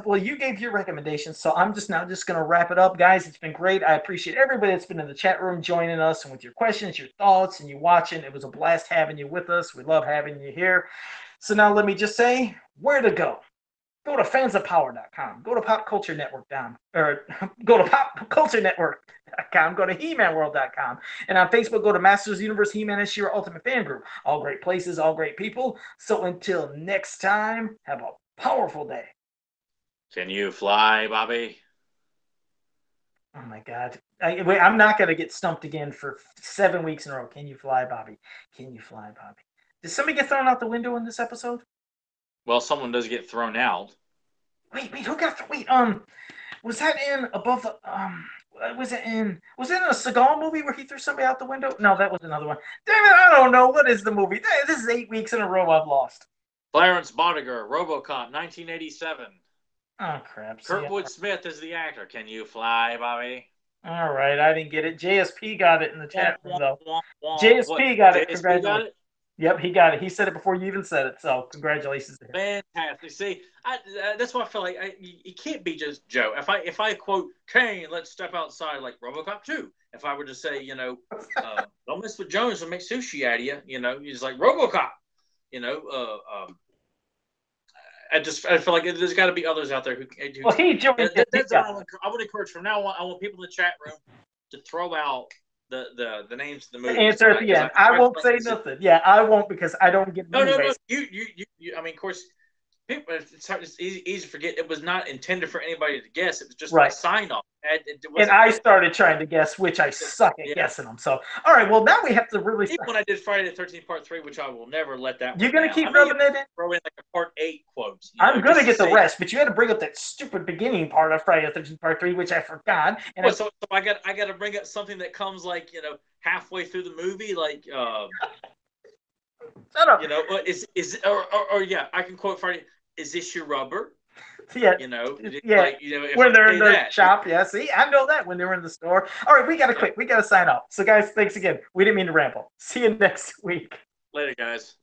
well, you gave your recommendations. So I'm just gonna wrap it up, guys. It's been great. I appreciate everybody that's been in the chat room joining us and with your questions, your thoughts, and you watching. It was a blast having you with us. We love having you here. So now let me just say where to go. Go to fansofpower.com. Go to popculturenetwork.com or go to popculturenetwork.com. Go to he-manworld.com. And on Facebook, go to Masters Universe He-Man and She-Ra Ultimate Fan Group. All great places, all great people. So until next time, have a powerful day. Can you fly, Bobby? Oh my God. I'm not going to get stumped again for 7 weeks in a row. Can you fly, Bobby? Can you fly, Bobby? Did somebody get thrown out the window in this episode? Well, someone does get thrown out. Wait, who got wait, was that in above the was it in a Seagal movie where he threw somebody out the window? No, that was another one. Damn it, I don't know. What is the movie? This is 8 weeks in a row I've lost. Clarence Bodiger, RoboCop, 1987. Oh crap. Kurtwood Smith is the actor. Can you fly, Bobby? All right, I didn't get it. JSP got it in the chat room though. What? JSP got it. JSP got it? Yep, he got it. He said it before you even said it. So congratulations to him. Fantastic. See, that's why I feel like you can't be just Joe. If I quote Kane, let's step outside like RoboCop 2. If I were to say, don't mess with Jones and make sushi out of you, he's like RoboCop. I feel like there's got to be others out there who well, he joined. I would encourage from now on. I want people in the chat room to throw out the names of the movies. The answer at the end. I won't say nothing. Yeah, I won't because I don't get. No. You. I mean, of course, people. It's easy to forget. It was not intended for anybody to guess. It was just a sign off. And I started trying to guess, which I suck at guessing them. So, all right. Well, now we have to really. Even when I did Friday the 13th Part 3, which I will never let that. You're gonna keep rubbing it in. Throw in like a Part 8 quote. I'm gonna get the rest, but you had to bring up that stupid beginning part of Friday the 13th Part 3, which I forgot. And so I got to bring up something that comes like halfway through the movie, like. Shut up. Yeah, I can quote Friday. Is this your rubber? Yeah. When they're in the shop. Yeah, see, I know that when they were in the store. All right, we got to quit. We got to sign off. So, guys, thanks again. We didn't mean to ramble. See you next week. Later, guys.